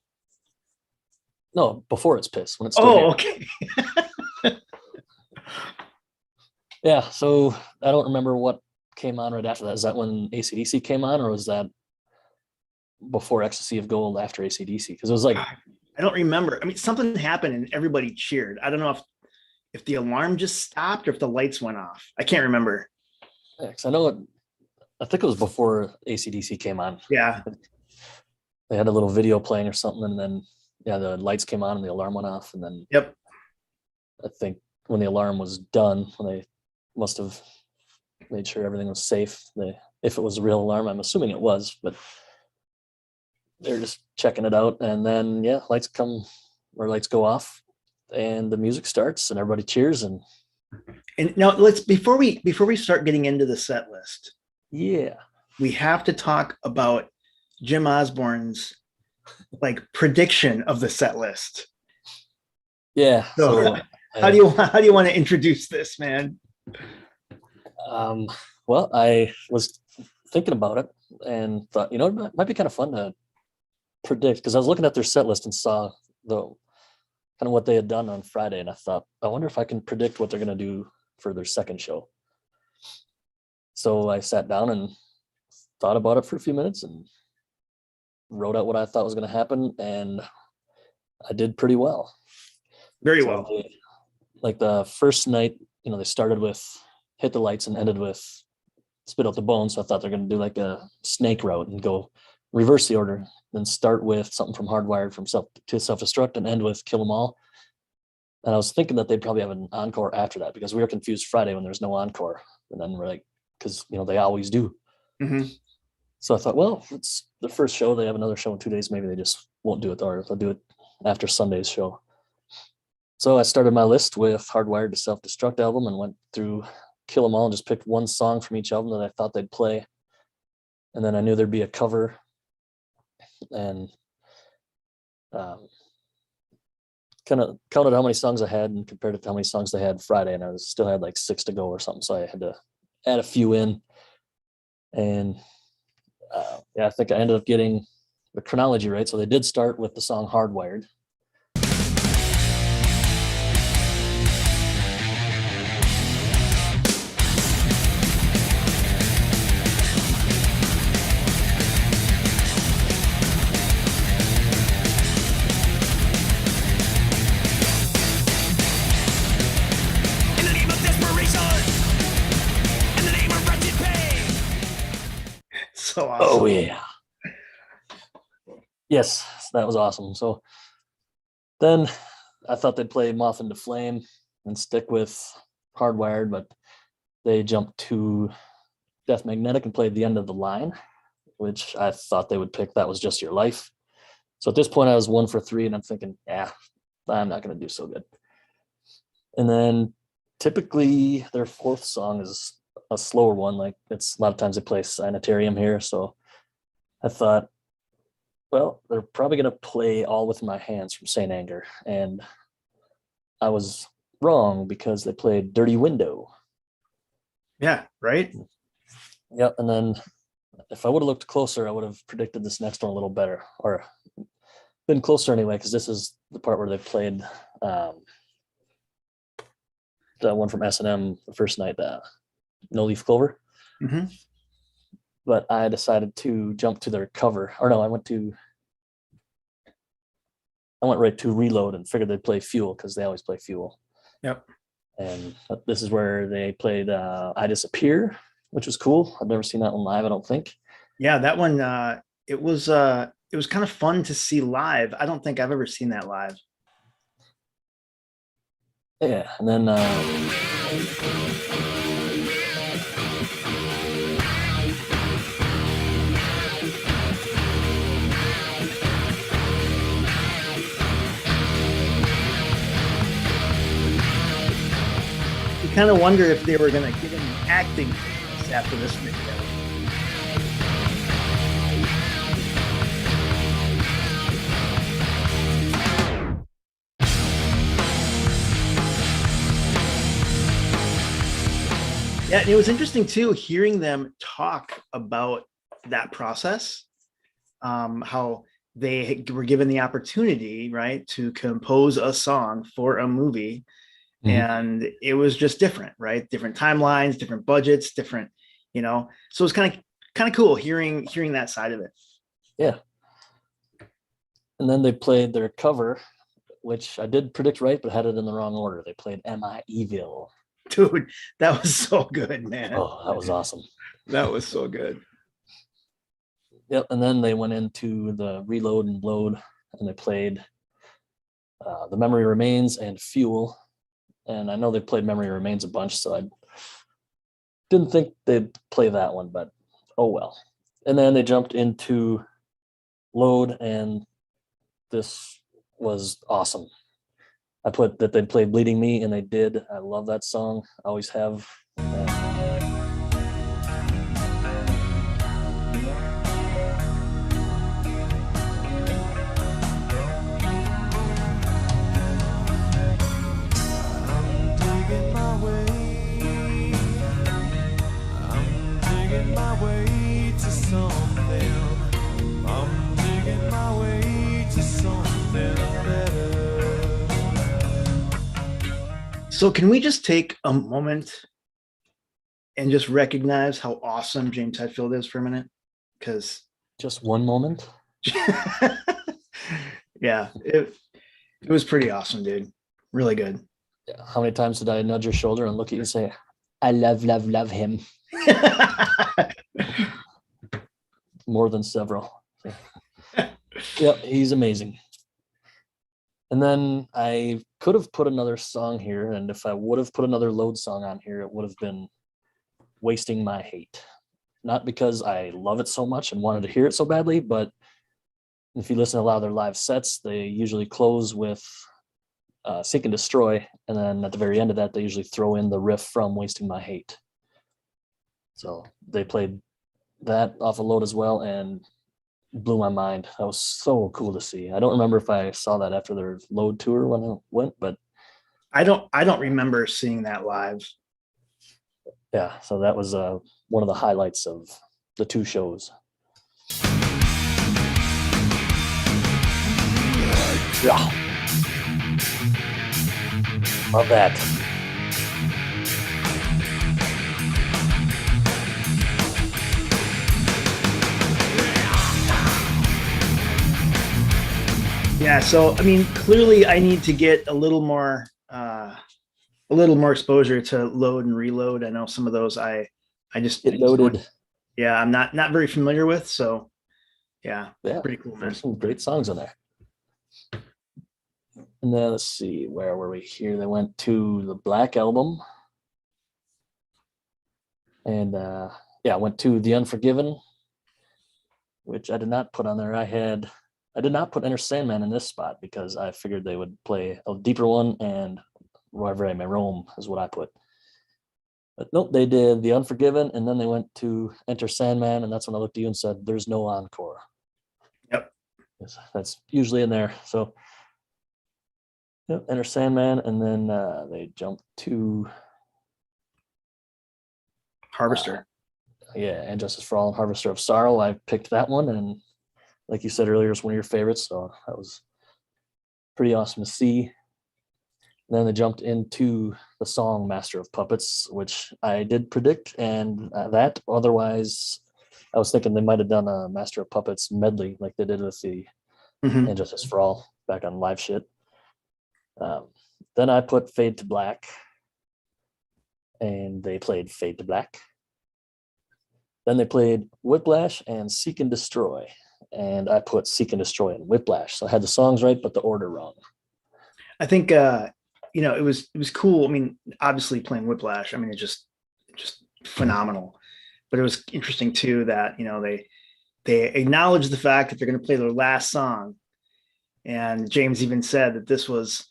No, before it's piss. When it's still Oh, here. okay. Yeah. So I don't remember what came on right after that. Is that when AC/DC came on, or was that before Ecstasy of Gold, after AC/DC? Because it was like, I don't remember. I mean, something happened and everybody cheered. I don't know if the alarm just stopped or if the lights went off. I can't remember. I think it was before AC/DC came on. Yeah. They had a little video playing or something, and then the lights came on and the alarm went off, and then Yep. I think when the alarm was done, when they must have made sure everything was safe, if it was a real alarm, I'm assuming it was, but they're just checking it out, and then lights go off, and the music starts, and everybody cheers, and now before we start getting into the set list, we have to talk about Jim Osborne's prediction of the set list. Yeah. So how do you want to introduce this, man? Well, I was thinking about it and thought, it might be kind of fun to predict, because I was looking at their set list and saw the kind of what they had done on Friday, and I thought, I wonder if I can predict what they're going to do for their second show. So I sat down and thought about it for a few minutes and wrote out what I thought was going to happen, and I did pretty well. Very well. Like the first night, they started with Hit the Lights and ended with Spit Out the Bones. So I thought they're going to do like a snake route and go reverse the order, then start with something from Hardwired from Self-Destruct and end with Kill 'Em All. And I was thinking that they'd probably have an encore after that, because we were confused Friday when there's no encore. And then we're like, because they always do. Mm-hmm. So I thought, well, it's the first show. They have another show in 2 days. Maybe they just won't do it, or they'll do it after Sunday's show. So I started my list with Hardwired to Self-Destruct album and went through Kill 'Em All and just picked one song from each album that I thought they'd play. And then I knew there'd be a cover, and kind of counted how many songs I had and compared it to how many songs they had Friday. And I still had like 6 to go or something. So I had to add a few in. And I think I ended up getting the chronology right. So they did start with the song Hardwired. Oh yeah. Yes, that was awesome. So then I thought they'd play Moth into Flame and stick with Hardwired, but they jumped to Death Magnetic and played The End of the Line, which I thought they would pick That Was Just Your Life. So at this point, I was 1 for 3, and I'm thinking, I'm not going to do so good. And then typically their fourth song is a slower one. Like, it's a lot of times they play Sanitarium here. So I thought, well, they're probably going to play All Within My Hands from Saint Anger. And I was wrong because they played Dirty Window. Yeah, right? Yep. And then if I would have looked closer, I would have predicted this next one a little better, or been closer anyway, because this is the part where they played the one from S&M the first night, No Leaf Clover. Mm-hmm. But I decided to jump to their cover. Or no, I went right to Reload and figured they'd play Fuel because they always play Fuel. Yep. And this is where they played I Disappear, which was cool. I've never seen that one live, I don't think. Yeah, that one, it was kind of fun to see live. I don't think I've ever seen that live. Yeah, and then You kind of wonder if they were going to get into acting after this video. Yeah, and it was interesting too, hearing them talk about that process, how they were given the opportunity, right, to compose a song for a movie. Mm-hmm. And it was just different, right? Different timelines, different budgets, different, so it's kind of cool hearing that side of it. Yeah. And then they played their cover, which I did predict right, but had it in the wrong order. They played Am I Evil? Dude, that was so good, man. Oh, that was awesome. That was so good. Yep. And then they went into the Reload and Load, and they played The Memory Remains and Fuel. And I know they played Memory Remains a bunch, so I didn't think they'd play that one, but oh well. And then they jumped into Load, and this was awesome. I put that they'd play Bleeding Me, and they did. I love that song. I always have. So can we just take a moment and just recognize how awesome James Hetfield is for a minute? Because just one moment. Yeah, it was pretty awesome, dude. Really good. Yeah. How many times did I nudge your shoulder and look at you and say, I love him? More than several. Yep, he's amazing. And then I could have put another song here, and if I would have put another Load song on here, it would have been Wasting My Hate. Not because I love it so much and wanted to hear it so badly, but if you listen to a lot of their live sets, they usually close with Seek and Destroy, and then at the very end of that, they usually throw in the riff from Wasting My Hate. So they played that off a Load as well, and blew my mind. That was so cool to see. I don't remember if I saw that after their Load tour when I went, but I don't remember seeing that live. Yeah, so that was one of the highlights of the two shows. Yeah. Love that. Yeah, so I mean, clearly I need to get a little more exposure to Load and Reload. I know some of those I just Get loaded. Yeah, I'm not very familiar with. So yeah, Yeah, pretty cool, man. there's some great songs in there. And then let's see, where were we here? They went to the Black Album, and yeah, went to The Unforgiven, which I did not put on there. I did not put Enter Sandman in this spot because I figured they would play a deeper one, and Wherever I May Roam is what I put. But nope, they did The Unforgiven, and then they went to Enter Sandman, and that's when I looked at you and said, "There's no encore." Yep. That's usually in there. So yep, Enter Sandman, and then they jumped to uh, Harvester. yeah, And Justice for All and Harvester of Sorrow. I picked that one, and like you said earlier, it's one of your favorites, so that was pretty awesome to see. And then they jumped into the song Master of Puppets, which I did predict, and that otherwise, I was thinking they might have done a Master of Puppets medley like they did with the Hmm. And Justice for All back on live shit. Um, then I put Fade to Black, and they played Fade to Black. Then they played Whiplash and Seek and Destroy, and I put Seek and Destroy and Whiplash. So I had the songs right, but the order wrong. I think it was cool. I mean, obviously playing Whiplash. I mean, just phenomenal. But it was interesting too that they acknowledged the fact that they're going to play their last song, and James even said that this was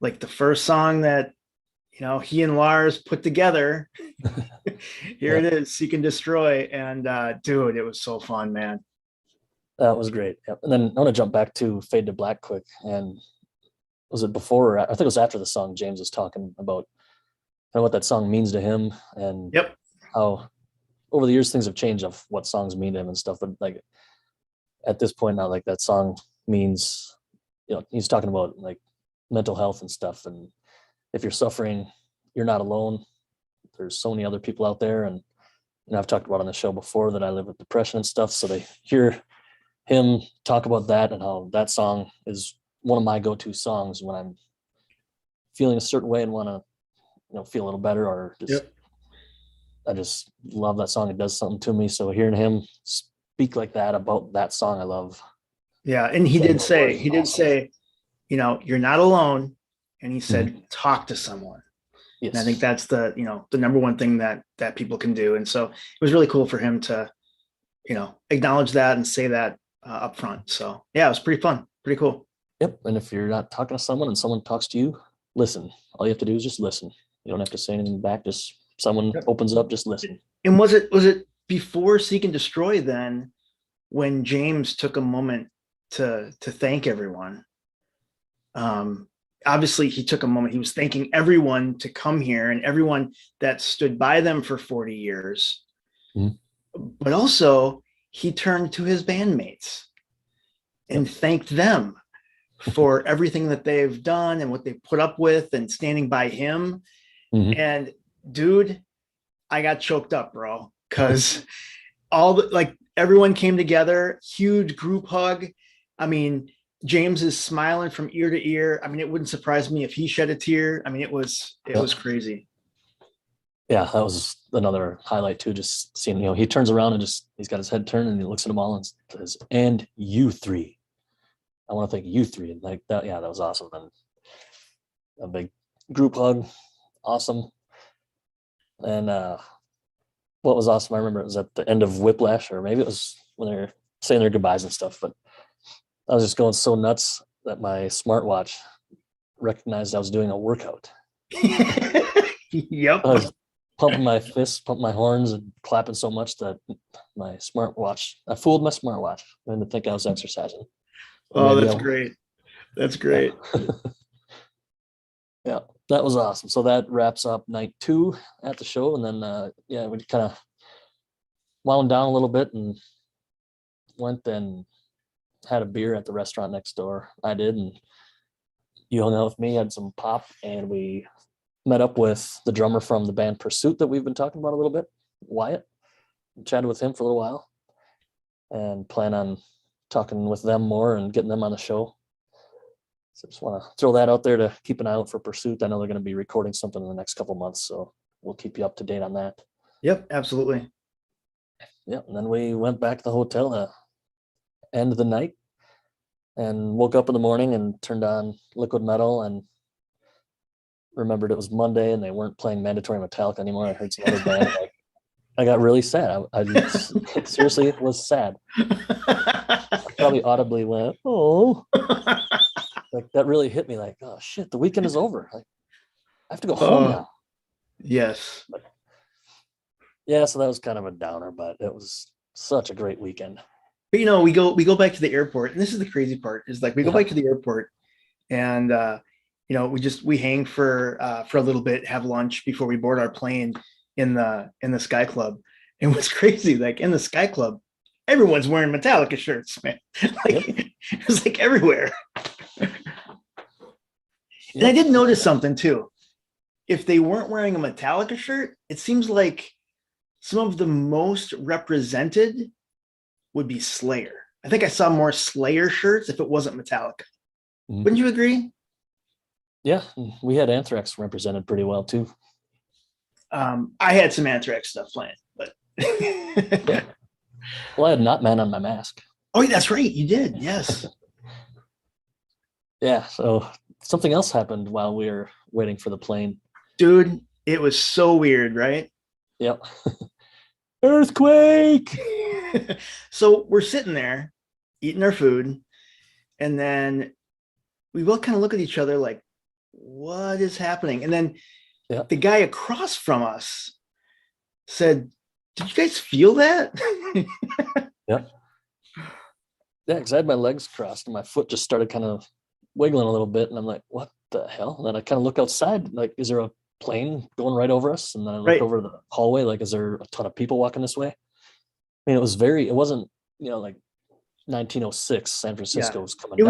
like the first song that he and Lars put together. Here it Yep, is, Seek and Destroy, and dude, it was so fun, man. that was great. Yep. And then I want to jump back to Fade to Black quick. And was it before? I think it was after the song. James was talking about kind of what that song means to him and Yep. how over the years things have changed of what songs mean to him and stuff. But like at this point now, like that song means, he's talking about like mental health and stuff. And if you're suffering, you're not alone. There's so many other people out there. And I've talked about on the show before that I live with depression and stuff. So they hear him talk about that and how that song is one of my go-to songs when I'm feeling a certain way and want to, feel a little better, or just Yep. I just love that song. It does something to me. So hearing him speak like that about that song, I love. Yeah, and he Playing did those words say, is awesome. you're not alone, and he Mhm. said, talk to someone. And I think Yes. that's the number one thing that people can do. And so it was really cool for him to, acknowledge that and say that up front. So yeah, it was pretty fun, pretty cool. Yep. And if you're not talking to someone and someone talks to you, listen. All you have to do is just listen. You don't have to say anything back. Just someone Yep. opens up, just listen. And was it before Seek and Destroy then when James took a moment to thank everyone? Um, Obviously he took a moment. He was thanking everyone to come here and everyone that stood by them for 40 years. Mhm. But also he turned to his bandmates Yep. and thanked them for everything that they've done and what they put up with and standing by him. Mhm. And dude, I got choked up, bro, because all the like everyone came together, huge group hug. I mean, James is smiling from ear to ear. I mean, it wouldn't surprise me if he shed a tear. I mean, it was Yep. crazy. Yeah, that was another highlight too. Just seeing, he turns around and he's got his head turned and he looks at them all and says, "And you three, I want to thank you three." And like that, yeah, that was awesome. And a big group hug, awesome. And what was awesome, I remember it was at the end of Whiplash, or maybe it was when they're saying their goodbyes and stuff. But I was just going so nuts that my smartwatch recognized I was doing a workout. Yep. I was pumping my fists, pumping my horns, and clapping so much that my smartwatch, I fooled my smartwatch. I didn't think I was exercising. Or Oh, maybe I that's was. great. That's Yeah. great. Yeah, that was awesome. So that wraps up night two at the show. And then, yeah, we kind of wound down a little bit and went and had a beer at the restaurant next door. I did. And you hung out with me, had some pop, and we met up with the drummer from the band Pursuit that we've been talking about a little bit, Wyatt. Chatted with him for a little while and plan on talking with them more and getting them on the show. So just want to throw that out there to keep an eye out for Pursuit. I know they're going to be recording something in the next couple months, so we'll keep you up to date on that. Yep, absolutely. Yeah, and then we went back to the hotel to end the night and woke up in the morning and turned on Liquid Metal and remembered it was Monday and they weren't playing Mandatory Metallica anymore. I heard some other band. Like, I got really sad. I seriously was sad. I probably audibly went, oh, like that really hit me. Like, oh shit, the weekend is over. Like, I have to go home now. Yes. But, yeah, so that was kind of a downer, but it was such a great weekend. But we go back to the airport, and this is the crazy part, is like we go back to the airport and we hang for a little bit, have lunch before we board our plane in the Sky Club. And what's crazy, like in the Sky Club, everyone's wearing Metallica shirts, man. Like it was like everywhere. And I did notice something too. If they weren't wearing a Metallica shirt, it seems like some of the most represented would be Slayer. I think I saw more Slayer shirts if it wasn't Metallica. Mhm. Wouldn't you agree? Yeah, we had Anthrax represented pretty well too. I had some Anthrax stuff planned, but Yeah. Well, I had Not Man on my mask. oh, that's right, you did. Yes, Yeah, so something else happened while we were waiting for the plane. dude, it was so weird, right? Yep. Earthquake. So we're sitting there eating our food, and then we both kind of look at each other like, what is happening? And then the guy across from us said, did you guys feel that? Yep. Yeah, because I had my legs crossed and my foot just started kind of wiggling a little bit. And I'm like, what the hell? And then I kind of look outside, like, is there a plane going right over us? And then I look over the hallway, like, is there a ton of people walking this way? I mean, it wasn't, like 1906 San Francisco was coming down.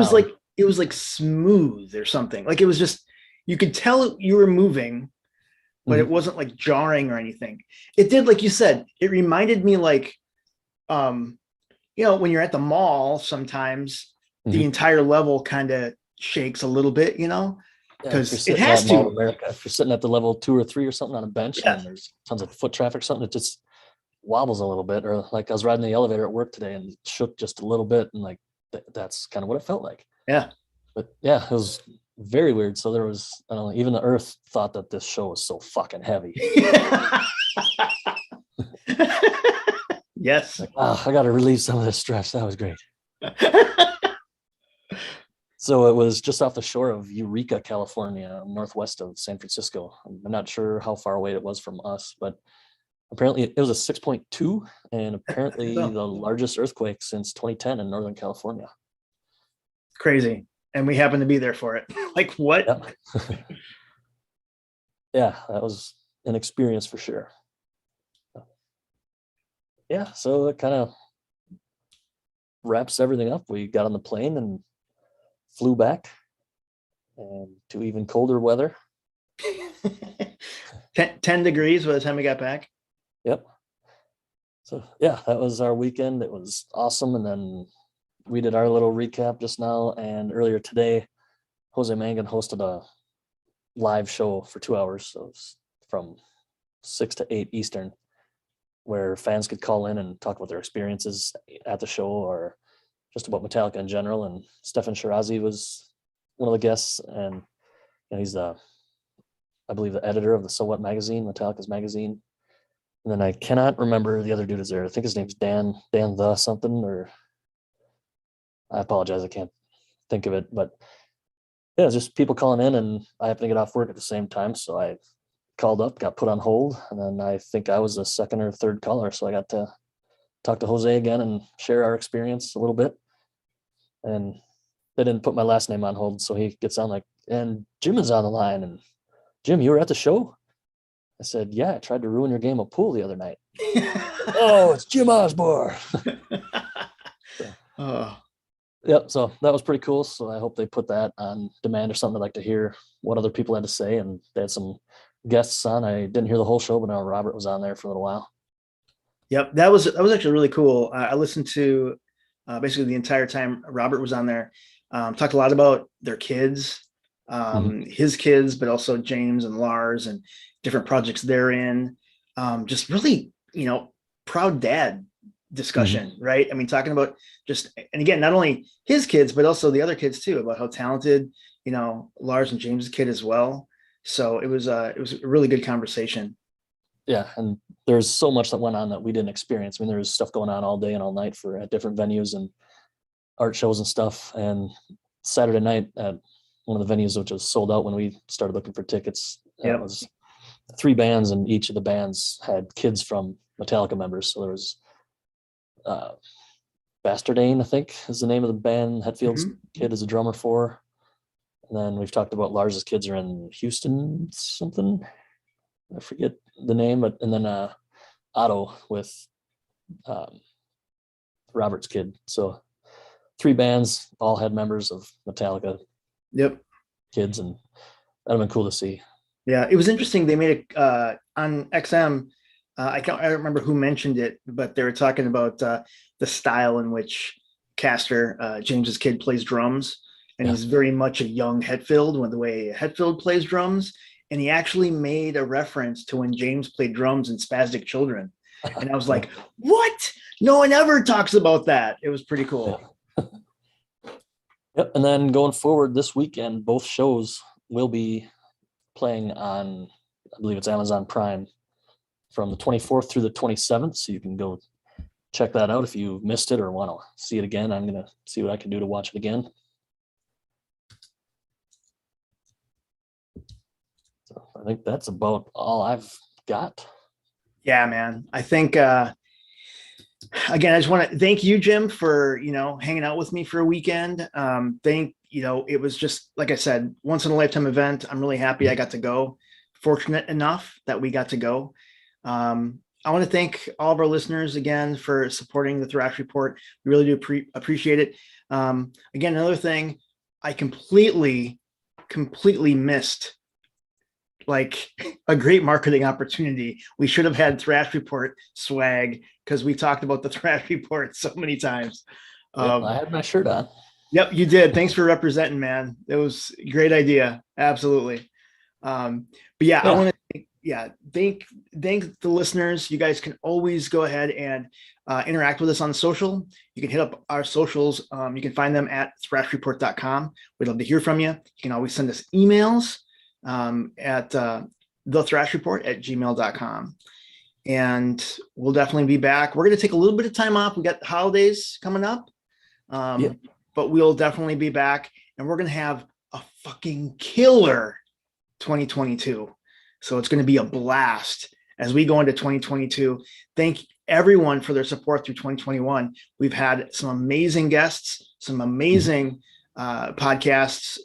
It was like smooth or something. Like it was just, you could tell you were moving, but it wasn't like jarring or anything. It did, like you said, it reminded me like, when you're at the mall, sometimes the entire level kind of shakes a little bit, because it has to. America, if you're sitting at the level 2 or 3 or something on a bench and there's tons of foot traffic or something, it just wobbles a little bit. Or like I was riding the elevator at work today and it shook just a little bit, and like that's kind of what it felt like. Yeah. But yeah, it was very weird. So there was, I don't know, even the earth thought that this show was so fucking heavy. Yes. Like, I got to relieve some of this stress. That was great. So it was just off the shore of Eureka, California, northwest of San Francisco. I'm not sure how far away it was from us, but apparently it was a 6.2 and apparently the largest earthquake since 2010 in Northern California. Crazy. And we happened to be there for it. Like what? Yeah, that was an experience for sure. Yeah, so it kind of wraps everything up. We got on the plane and flew back and to even colder weather. 10 degrees by the time we got back. Yep. So yeah, that was our weekend. It was awesome. And then we did our little recap just now. And earlier today, Jose Mangan hosted a live show for 2 hours. So it was from 6 to 8 Eastern, where fans could call in and talk about their experiences at the show or just about Metallica in general. And Stefan Shirazi was one of the guests, and he's I believe the editor of the So What magazine, Metallica's magazine. And then I cannot remember the other dude is there. I think his name's Dan the something, or I apologize, I can't think of it. But yeah, it's just people calling in, and I happened to get off work at the same time, so I called up, got put on hold, and then I think I was the second or third caller, so I got to talk to Jose again and share our experience a little bit. And they didn't put my last name on hold, so he gets on like, and Jim is on the line. And Jim, you were at the show? I said, yeah, I tried to ruin your game of pool the other night. Oh, it's Jim Osborne. Yep, so that was pretty cool. So I hope they put that on demand or something. I'd like to hear what other people had to say. And they had some guests on. I didn't hear the whole show, but now Robert was on there for a little while. Yep, that was actually really cool. I listened to basically the entire time Robert was on there. Talked a lot about their kids, his kids, but also James and Lars and different projects they're in. Just really, proud dad discussion, right? I mean, talking about just, and again, not only his kids, but also the other kids too, about how talented, Lars and James's kid as well. So it was a really good conversation. Yeah, and there's so much that went on that we didn't experience. I mean, there was stuff going on all day and all night at different venues and art shows and stuff. And Saturday night at one of the venues, which was sold out when we started looking for tickets, Yep. it was 3 bands, and each of the bands had kids from Metallica members. So there was Bastardane, I think is the name of the band. Hetfield's kid is a drummer for. And then we've talked about Lars's kids are in Houston something. I forget the name, but and then Otto with Robert's kid. So 3 bands all had members of Metallica. Yep. Kids, and that'd have been cool to see. Yeah, it was interesting. They made it on XM. I don't remember who mentioned it, but they were talking about the style in which Castor, James's kid, plays drums, and he's very much a young Hetfield, with the way Hetfield plays drums. And he actually made a reference to when James played drums in Spastic Children, and I was like, "What? No one ever talks about that." It was pretty cool. Yep. And then going forward this weekend, both shows will be playing on, I believe it's Amazon Prime, from the 24th through the 27th. So you can go check that out if you missed it or want to see it again. I'm going to see what I can do to watch it again. So I think that's about all I've got. Yeah, man. I think, again, I just want to thank you, Jim, for, hanging out with me for a weekend. It was just, like I said, once in a lifetime event. I'm really happy I got to go. Fortunate enough that we got to go. I want to thank all of our listeners again for supporting the Thrash Report. We really do appreciate it. Again, another thing, I completely missed like a great marketing opportunity. We should have had Thrash Report swag, because we talked about the Thrash Report so many times. I had my shirt on. Yep, you did. Thanks for representing, man. It was a great idea. Absolutely. But yeah, I want to thank the listeners. You guys can always go ahead and interact with us on social. You can hit up our socials. You can find them at thrashreport.com. We'd love to hear from you. You can always send us emails at thethrashreport@gmail.com. And we'll definitely be back. We're going to take a little bit of time off. We got the holidays coming up. But we'll definitely be back, and we're going to have a fucking killer 2022. So it's going to be a blast as we go into 2022. Thank everyone for their support through 2021. We've had some amazing guests, some amazing podcasts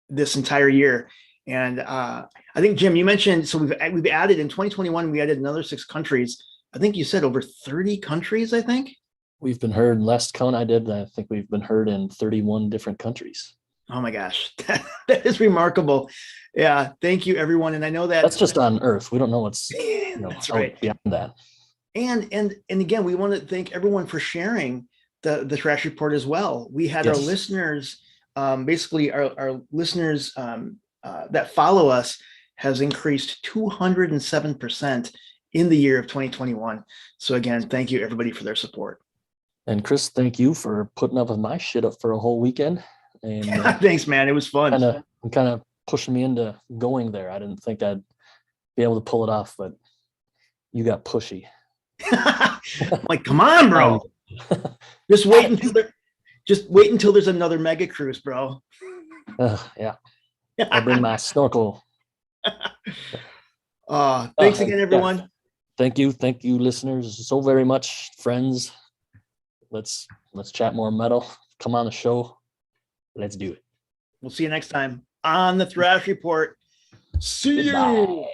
this entire year. And I think, Jim, you mentioned, so we've added in 2021, we added another 6 countries. I think you said over 30 countries, I think. We've been heard, last count I did, I think we've been heard in 31 different countries. Oh my gosh, that is remarkable. Yeah, thank you, everyone. And I know that's just on Earth. We don't know what's that's right beyond that. And again, we want to thank everyone for sharing the Thrash Report as well. We had our listeners, basically our listeners that follow us has increased 207% in the year of 2021. So again, thank you everybody for their support. And Chris, thank you for putting up with my shit up for a whole weekend. And thanks, man. It was fun. Kind of pushing me into going there. I didn't think I'd be able to pull it off, but you got pushy. Like, come on, bro. Just wait until there's another mega cruise, bro. Yeah. I'll bring my snorkel. Thanks again, everyone. Yeah. Thank you, listeners, so very much, friends. Let's chat more metal. Come on the show. Let's do it. We'll see you next time on the Thrash Report. See you.